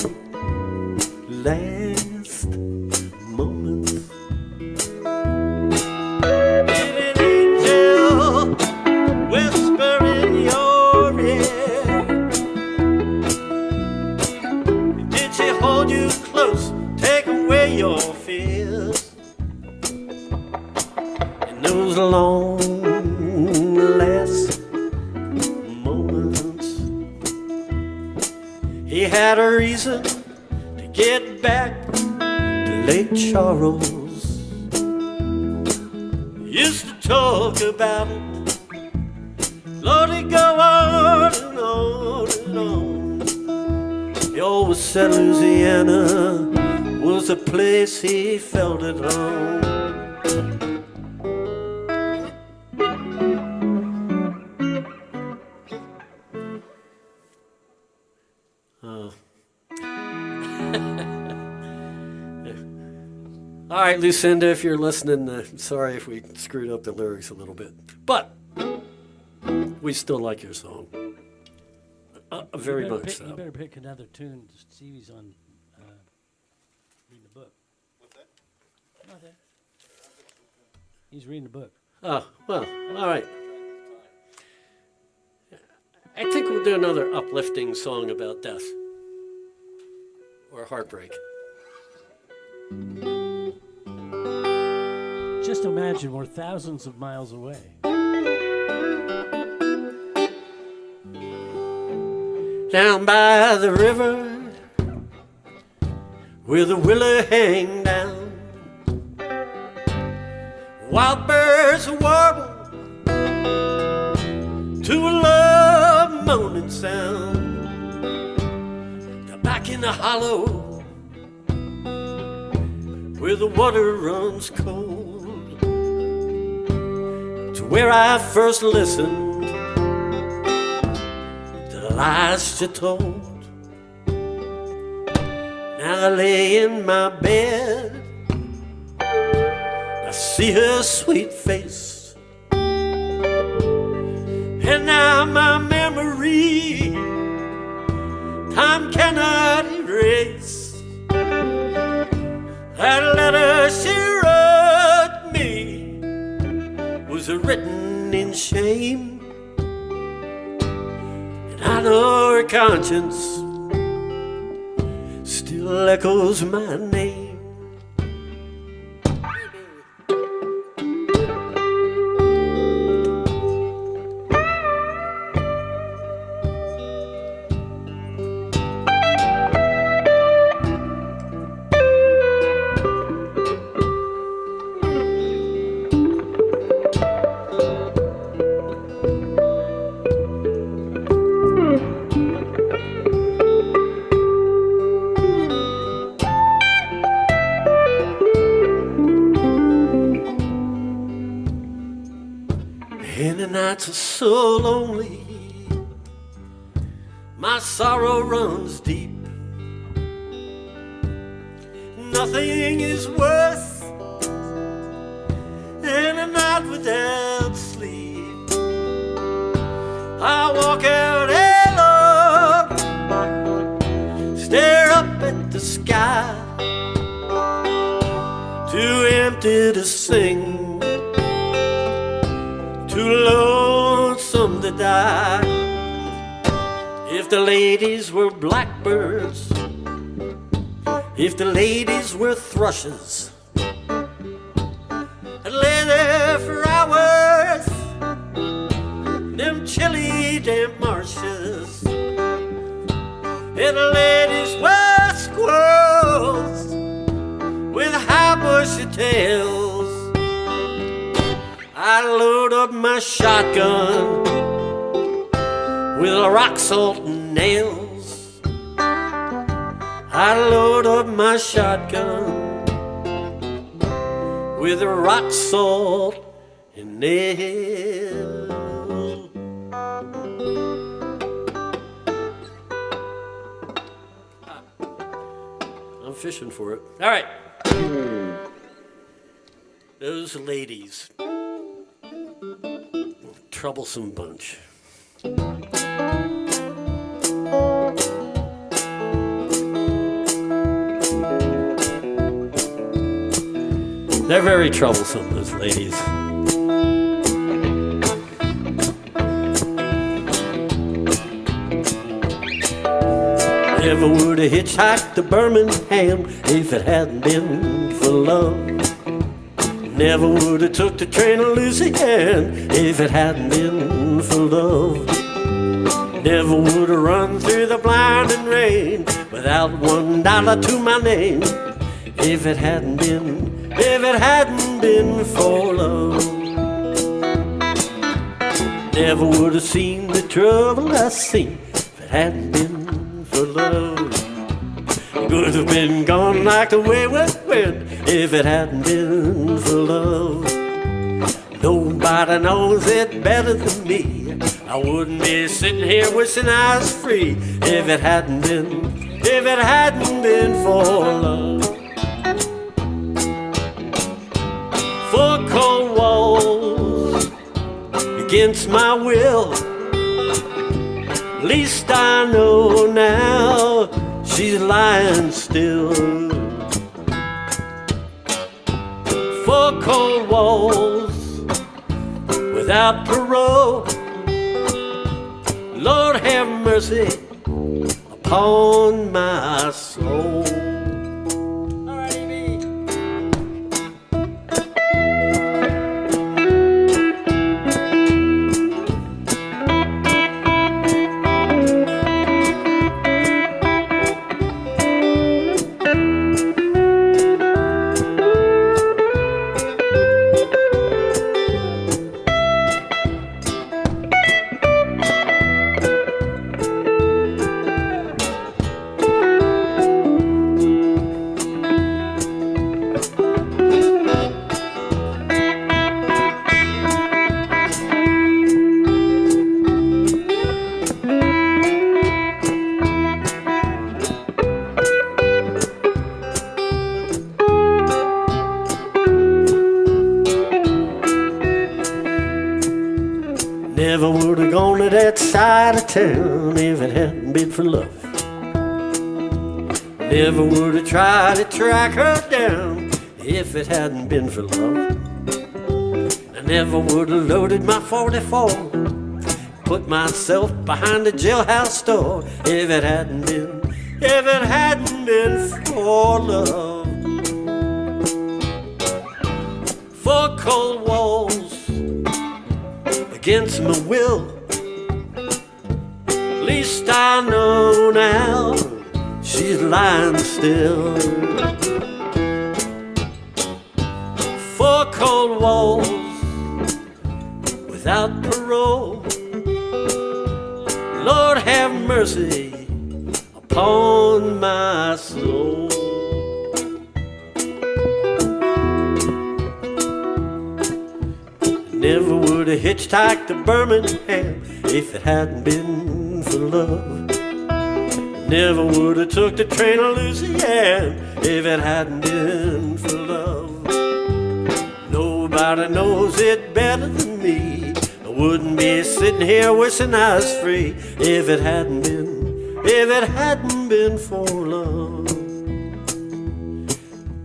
last moments? Did an angel whisper in your ear? Did she hold you close, take away your fears in those long last moments? He had a reason to get back to Lake Charles. Used to talk about it, Lord, he'd go on and on and on. He always said Louisiana was a place he felt at home. All right, Lucinda, if you're listening, sorry if we screwed up the lyrics a little bit. But we still like your song. Very much so. You better pick another tune. Stevie's on reading the book. What's that? Nothing. He's reading the book. Oh, well, all right. I think we'll do another uplifting song about death or heartbreak. Just imagine we're thousands of miles away. Down by the river where the willow hang down, wild birds warble to a love moaning sound. They're back in the hollow where the water runs cold, to where I first listened to the lies she told. Now I lay in my bed, I see her sweet face, and now my memory time cannot erase. That letter she wrote me was written in shame, and I know her conscience still echoes my name. And the nights are so lonely, my sorrow runs deep. Nothing is worth spend a night without sleep. I walk out alone, stare up at the sky, too empty to sing, too lonesome to die. If the ladies were blackbirds, if the ladies were thrushes, I'd lay there for hours, them chilly damp marshes. If the ladies were squirrels with high bushy tails, I'd load up my shotgun with rock salt and nails. I load up my shotgun with rock salt and nails. I'm fishing for it. All right. Those ladies, troublesome bunch. They're very troublesome, those ladies. Never would have hitchhiked to Birmingham if it hadn't been for love. Never would have took the train to Louisiana if it hadn't been for love. Never would have run through the blinding rain without $1 to my name if it hadn't been for love. Never would have seen the trouble I seen if it hadn't been for love. Would have been gone like the wayward wind if it hadn't been for love. Nobody knows it better than me. I wouldn't be sitting here wishing I was free if it hadn't been for love. Four cold walls against my will. Least I know now she's lying still. Four cold walls without parole. Lord have mercy upon my soul. Never would have gone to that side of town if it hadn't been for love. Never would have tried to track her down if it hadn't been for love. I never would have loaded my 44, put myself behind the jailhouse door if it hadn't been for love. Four cold walls against my will. Least I know now she's lying still. Four cold walls without parole. Lord have mercy upon my soul. Never would have hitchhiked to Birmingham if it hadn't been for love. Never would have took the train to Louisiana if it hadn't been for love. Nobody knows it better than me. I wouldn't be sitting here wishing I was free if it hadn't been for love.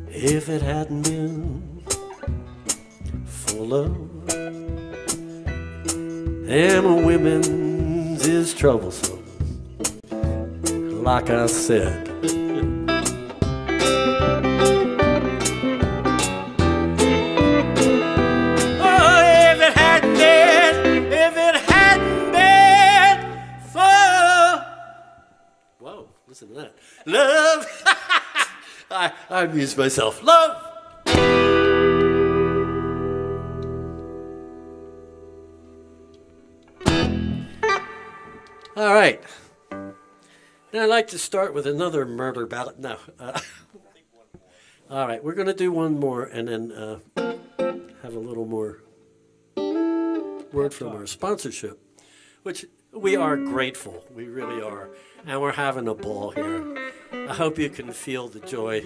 If it hadn't been for love. And a women's is troublesome, like I said. Listen to that. Love. I amused myself. Love. All right. Now I'd like to start with another murder ballad. No. All right, we're going to do one more and then have a little more word from our sponsorship, which we are grateful. We really are. And we're having a ball here. I hope you can feel the joy.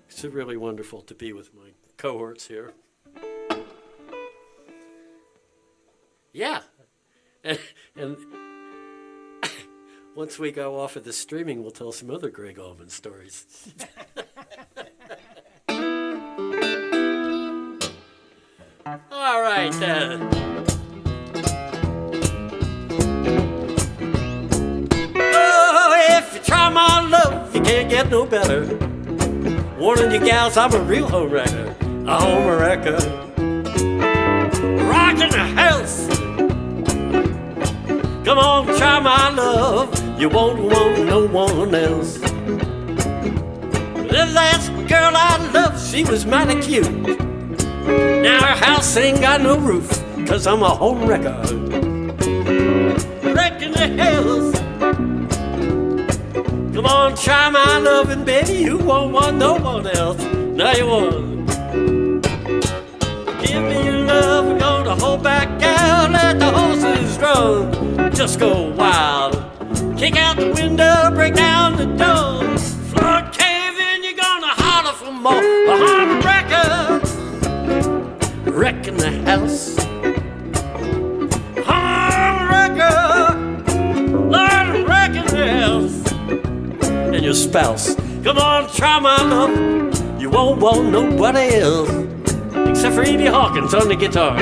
It's really wonderful to be with my cohorts here. Yeah. And once we go off of the streaming, we'll tell some other Greg Allman stories. All right. If you try my love, you can't get no better. Warning you gals, I'm a real home wrecker. A home wrecker. Rockin' the house. Come on, try my love. You won't want no one else. This last girl I loved, she was mighty cute. Now her house ain't got no roof, 'cause I'm a home wrecker. Wrecking the house. Come on, try my loving, baby. You won't want no one else. No, you won't. Give me your love. We're gonna hold back out. Let the horses run. Just go wild. Kick out the window. Break down the door. Floor cave in. You're gonna holler for more. A home wrecker. Wrecking the house. Home wrecker. Lord, wrecking the house. And your spouse. Come on, try my love. You won't want nobody else, except for Edie Hawkins on the guitar.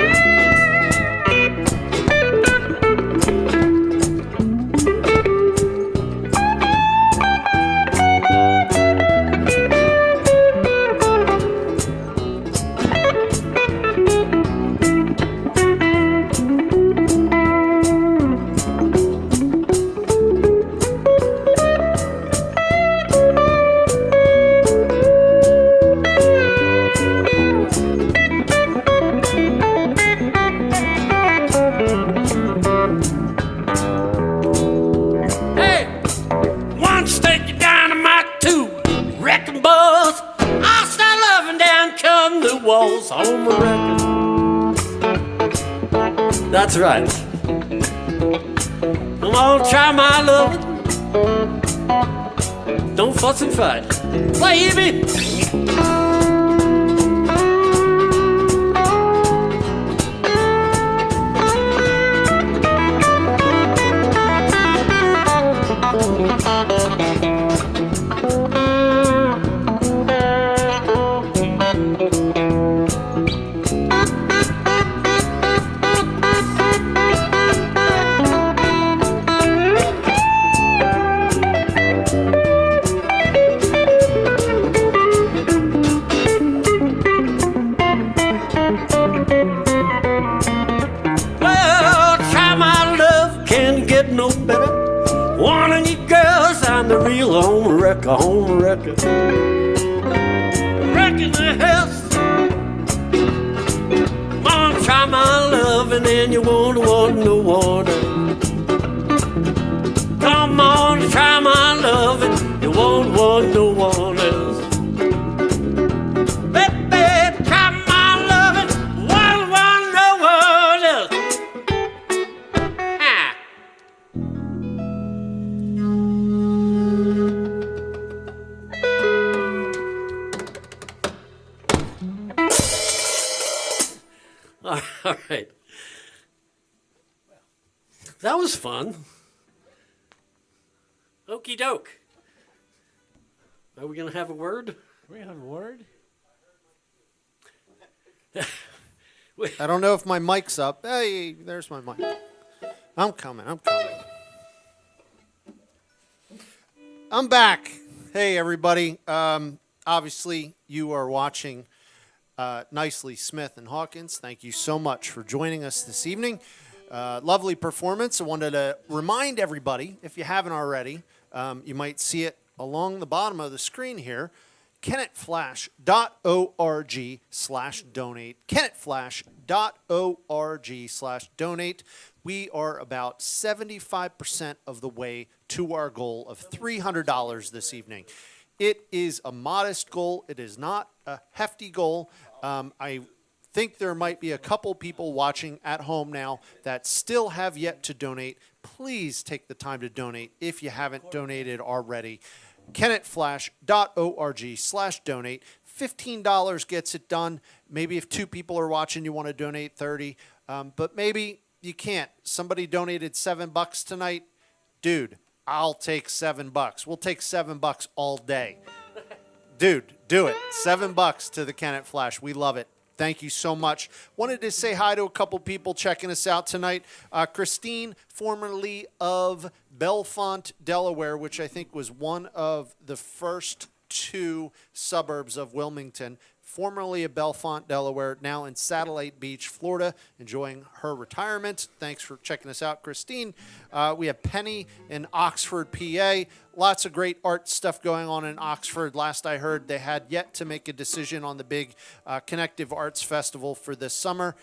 Home wrecker. That's right. Come on, try my love. Don't fuss and fight. Play, Evie. A home wrecker, wrecking the house. Come on, try my love, and then you won't want no one else. Come on, try my love, and you won't want no one else. Baby, try my love, and won't want no one else. Ha. was fun. Okie doke. Are we going to have a word? We have a word? I don't know if my mic's up. Hey, there's my mic. I'm coming. I'm back. Hey, everybody. Obviously, you are watching Nicely Smith and Hawkins. Thank you so much for joining us this evening. Lovely performance. I wanted to remind everybody, if you haven't already, you might see it along the bottom of the screen here, KennettFlash.org/donate. KennettFlash.org/donate. We are about 75% of the way to our goal of $300 this evening. It is a modest goal. It is not a hefty goal. I think there might be a couple people watching at home now that still have yet to donate. Please take the time to donate if you haven't donated already. KennettFlash.org/donate. $15 gets it done. Maybe if two people are watching, you want to donate 30, but maybe you can't. Somebody donated $7 tonight. Dude, I'll take $7. We'll take $7 all day. Dude, do it. $7 to the Kennett Flash. We love it. Thank you so much. Wanted to say hi to a couple people checking us out tonight. Christine, formerly of Bellefonte, Delaware, which I think was one of the first two suburbs of Wilmington. Formerly of Bellefonte, Delaware, now in Satellite Beach, Florida, enjoying her retirement. Thanks for checking us out, Christine. We have Penny in Oxford, PA. Lots of great art stuff going on in Oxford. Last I heard, they had yet to make a decision on the big Connective Arts Festival for this summer.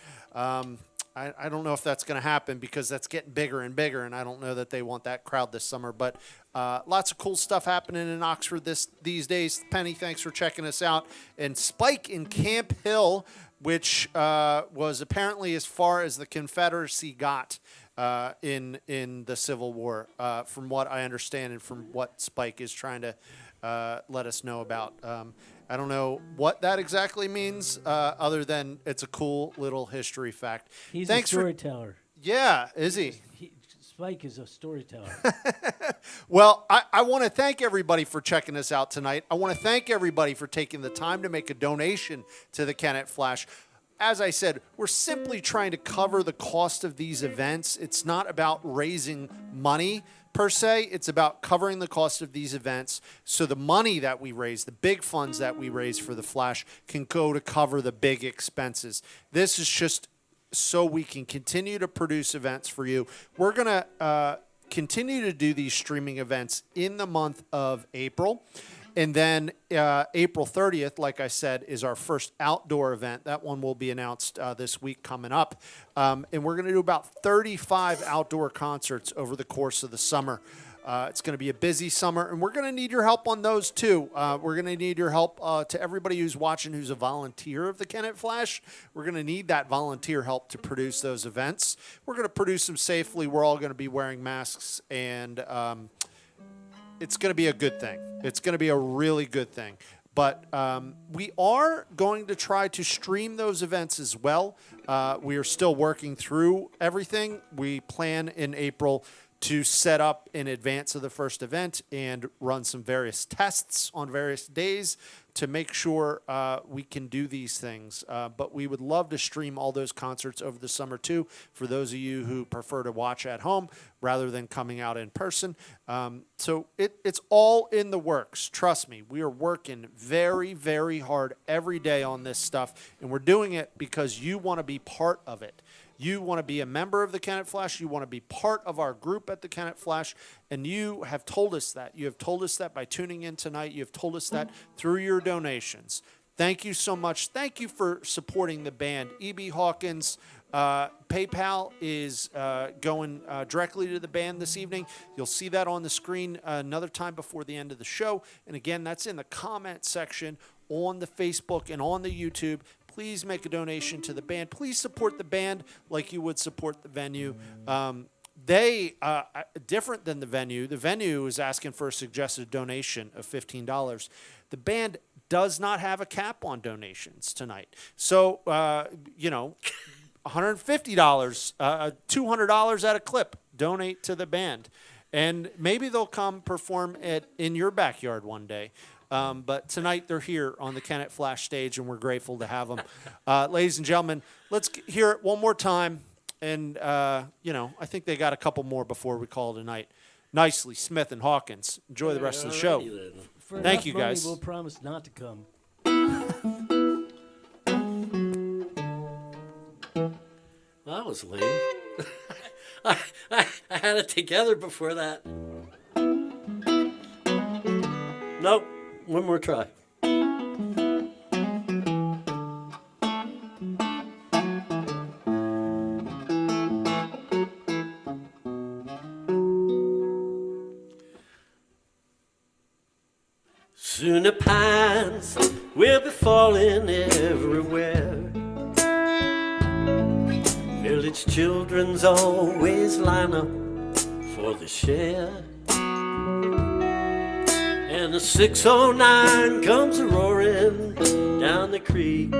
I don't know if that's going to happen because that's getting bigger and bigger, and I don't know that they want that crowd this summer. But lots of cool stuff happening in Oxford these days. Penny, thanks for checking us out. And Spike in Camp Hill, which was apparently as far as the Confederacy got in the Civil War, from what I understand and from what Spike is trying to let us know about. I don't know what that exactly means, other than it's a cool little history fact. He's a storyteller. Yeah, is he? Spike is a storyteller. Well, I want to thank everybody for checking us out tonight. I want to thank everybody for taking the time to make a donation to the Kennett Flash. As I said, we're simply trying to cover the cost of these events. It's not about raising money per se. It's about covering the cost of these events so the money that we raise, the big funds that we raise for the Flash, can go to cover the big expenses. This is just so we can continue to produce events for you. We're going to continue to do these streaming events in the month of April. And then April 30th, like I said, is our first outdoor event. That one will be announced this week coming up. And we're going to do about 35 outdoor concerts over the course of the summer. It's going to be a busy summer, and we're going to need your help on those, too. We're going to need your help to everybody who's watching who's a volunteer of the Kennett Flash. We're going to need that volunteer help to produce those events. We're going to produce them safely. We're all going to be wearing masks, and it's going to be a good thing. It's going to be a really good thing. But we are going to try to stream those events as well. We are still working through everything. We plan in April to set up in advance of the first event and run some various tests on various days to make sure we can do these things. But we would love to stream all those concerts over the summer, too, for those of you who prefer to watch at home rather than coming out in person. So it's all in the works. Trust me, we are working very, very hard every day on this stuff, and we're doing it because you want to be part of it. You want to be a member of the Kennett Flash. You want to be part of our group at the Kennett Flash. And you have told us that. You have told us that by tuning in tonight. You have told us that through your donations. Thank you so much. Thank you for supporting the band. E.B. Hawkins, PayPal is going directly to the band this evening. You'll see that on the screen another time before the end of the show. And again, that's in the comment section on the Facebook and on the YouTube. Please make a donation to the band. Please support the band like you would support the venue. They, different than the venue is asking for a suggested donation of $15. The band does not have a cap on donations tonight. So, $150, $200 at a clip. donate to the band. And maybe they'll come perform in your backyard one day. But tonight they're here on the Kennett Flash stage, and we're grateful to have them. Ladies and gentlemen, let's hear it one more time. And, I think they got a couple more before we call it a night. Nicely, Smith and Hawkins. Enjoy the rest of the show. For Thank you, enough money, guys. We'll promise not to come. Well, that was lame. I had it together before that. Nope. One more try. Soon the pines will be falling everywhere. Village children's always line up for the share. And the 609 comes roaring down the creek.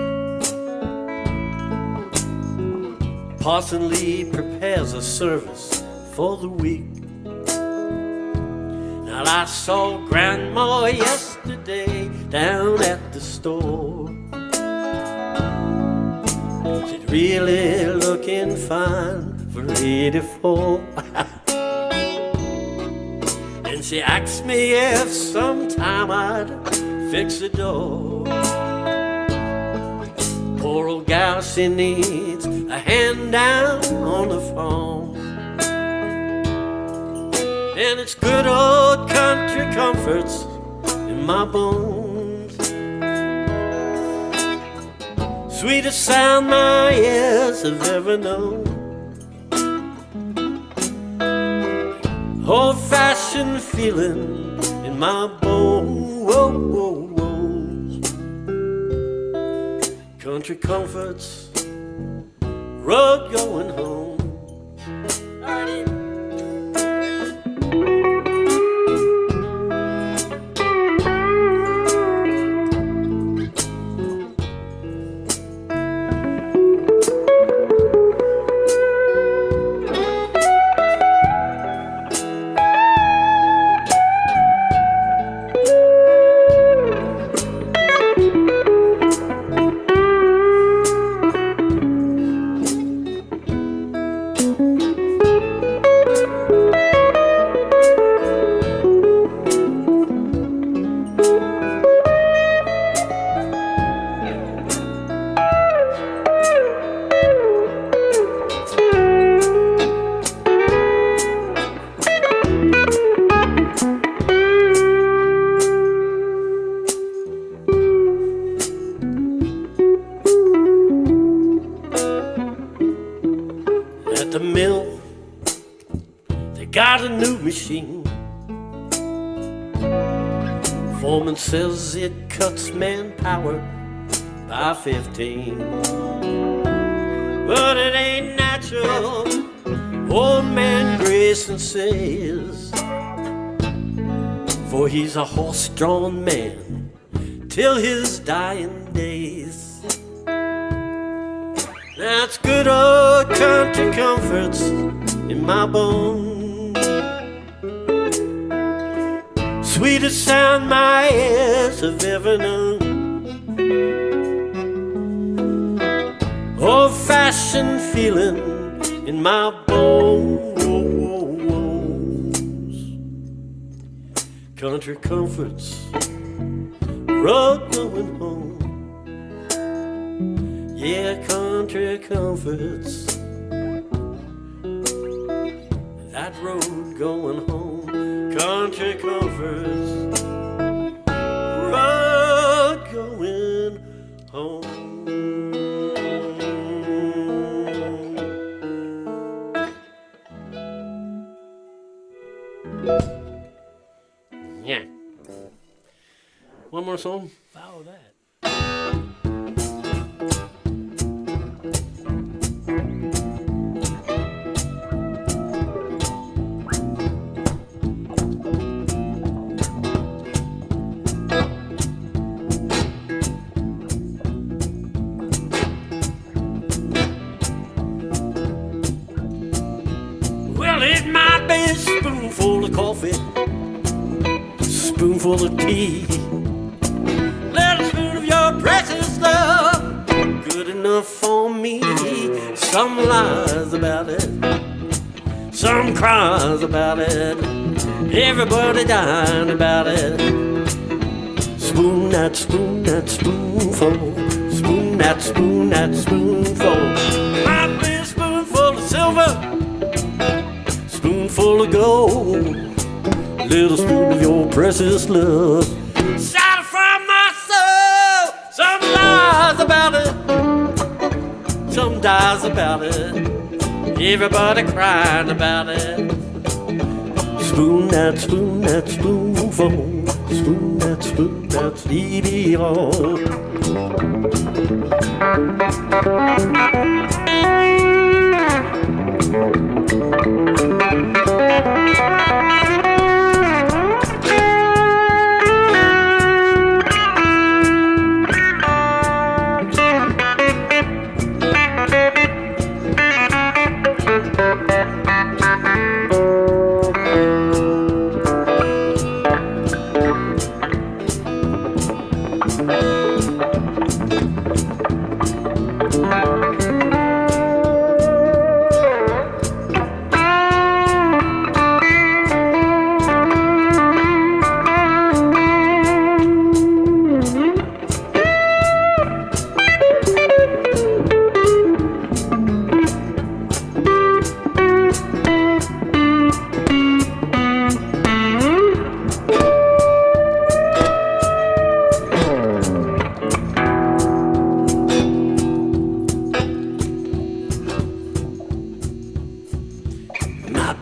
Parson Lee prepares a service for the week. Now I saw Grandma yesterday down at the store. She's really looking fine for 84. And she asked me if sometime I'd fix the door. Poor old gal, she needs a hand down on the phone. And it's good old country comforts in my bones. Sweetest sound my ears have ever known. Old-fashioned feeling in my bones. Country comforts, road going home. The mill, they got a new machine. Foreman says it cuts manpower by 15. But it ain't natural, old man Grayson says, for he's a horse-drawn man till his dying days. That's good old country comforts in my bones. Sweetest sound my ears have ever known. Old-fashioned feeling in my bones. Country comforts, road going home. Yeah, country comforts, that road going home. Country comforts, road going home. Yeah. One more song? Follow that. Well, it spoonful of tea. Little spoon of your precious love, good enough for me. Some lies about it, some cries about it, everybody dying about it. Spoon that spoonful, spoon that spoonful. Might be a spoonful of silver, spoonful of gold, little spoon of your precious love. Shot from my soul, some lies about it, some dies about it, everybody crying about it. Spoon that spoonful, spoon that dee-dee-oh.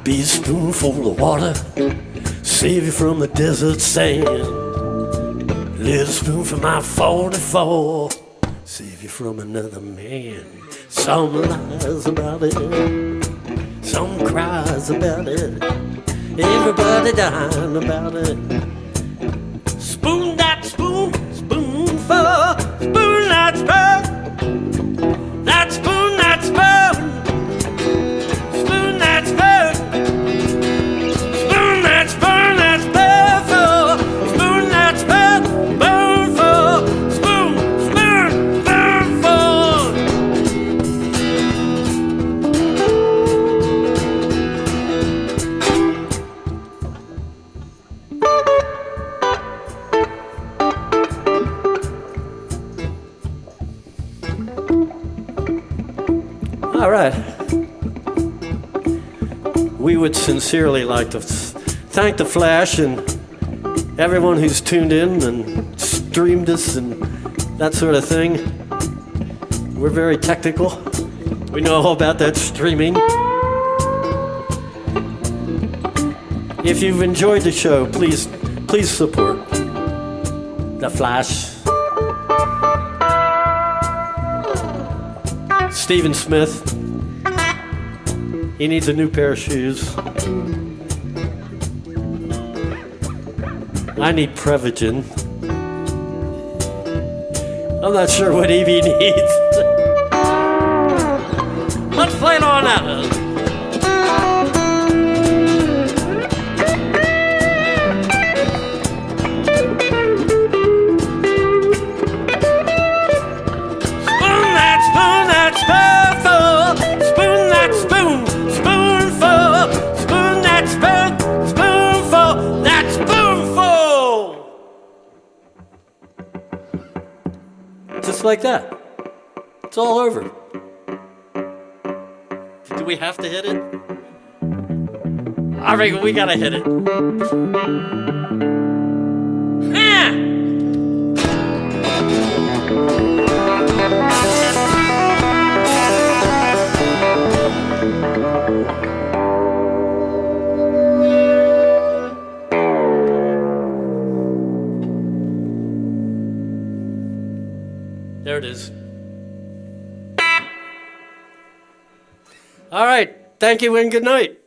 Be a spoonful of water, save you from the desert sand. Little spoon for my 44, save you from another man. Some lies about it, some cries about it, everybody dying about it. Spoon that spoonful, spoon that spoon, that spoon, that spoon, spoon that spoon. All right. We would sincerely like to thank the Flash and everyone who's tuned in and streamed us and that sort of thing. We're very technical. We know all about that streaming. If you've enjoyed the show, please support the Flash. Stephen Smith, he needs a new pair of shoes. I need Prevagen. I'm not sure what Evie needs. Let's play it on out. Just like that. It's all over. Do we have to hit it? I reckon we gotta hit it. There it is. All right. Thank you and good night.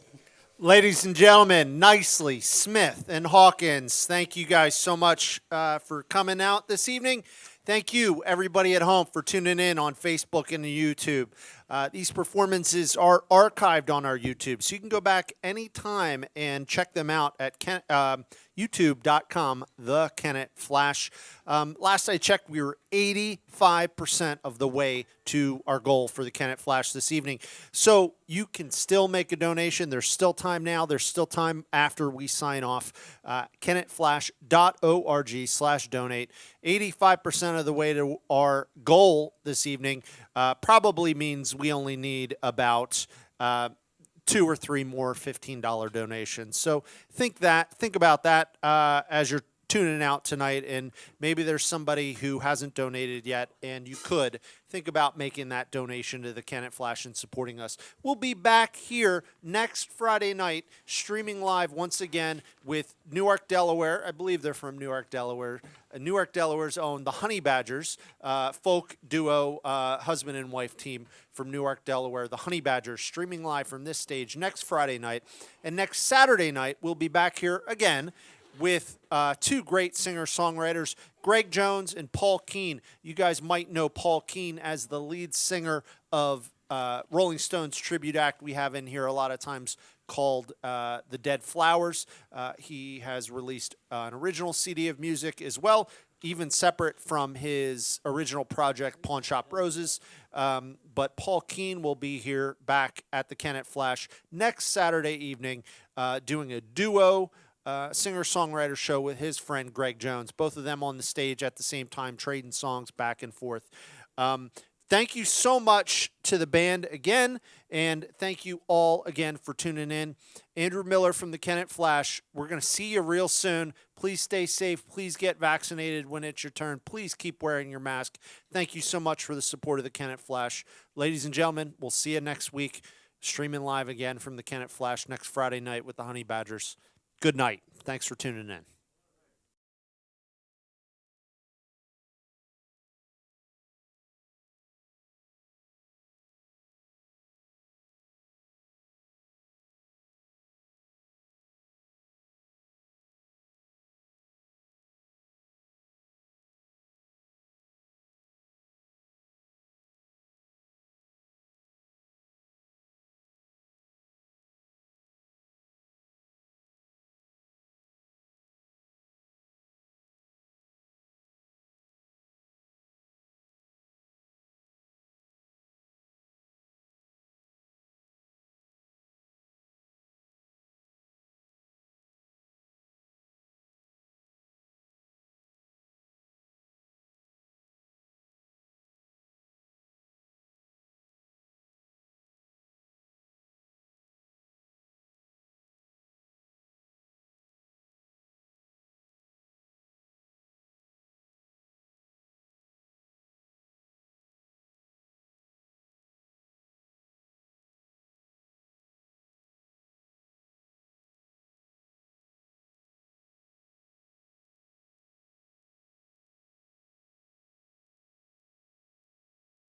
Ladies and gentlemen, Nicely, Smith, and Hawkins, thank you guys so much for coming out this evening. Thank you, everybody at home, for tuning in on Facebook and YouTube. These performances are archived on our YouTube, so you can go back anytime and check them out at youtube.com, The Kennett Flash. Last I checked, we were 85% of the way to our goal for the Kennett Flash this evening. So you can still make a donation. There's still time now. There's still time after we sign off. KennettFlash.org/donate. 85% of the way to our goal this evening probably means we only need about 2 or 3 more $15 donations. So think about that as you're tuning out tonight, and maybe there's somebody who hasn't donated yet, and you could think about making that donation to the Kennett Flash and supporting us. We'll be back here next Friday night, streaming live once again with Newark, Delaware. I believe they're from Newark, Delaware. Newark, Delaware's own the Honey Badgers, folk duo, husband and wife team from Newark, Delaware. The Honey Badgers streaming live from this stage next Friday night. And next Saturday night, we'll be back here again with 2 great singer-songwriters, Greg Jones and Paul Keene. You guys might know Paul Keene as the lead singer of Rolling Stones tribute act we have in here a lot of times called The Dead Flowers. He has released an original CD of music as well, even separate from his original project, Pawn Shop Roses. But Paul Keene will be here back at the Kennett Flash next Saturday evening doing a duo singer-songwriter show with his friend Greg Jones, both of them on the stage at the same time, trading songs back and forth. Thank you so much to the band again, and thank you all again for tuning in. Andrew Miller from the Kennett Flash. We're going to see you real soon. Please stay safe. Please get vaccinated when it's your turn. Please keep wearing your mask. Thank you so much for the support of the Kennett Flash. Ladies and gentlemen, we'll see you next week, streaming live again from the Kennett Flash next Friday night with the Honey Badgers. Good night. Thanks for tuning in.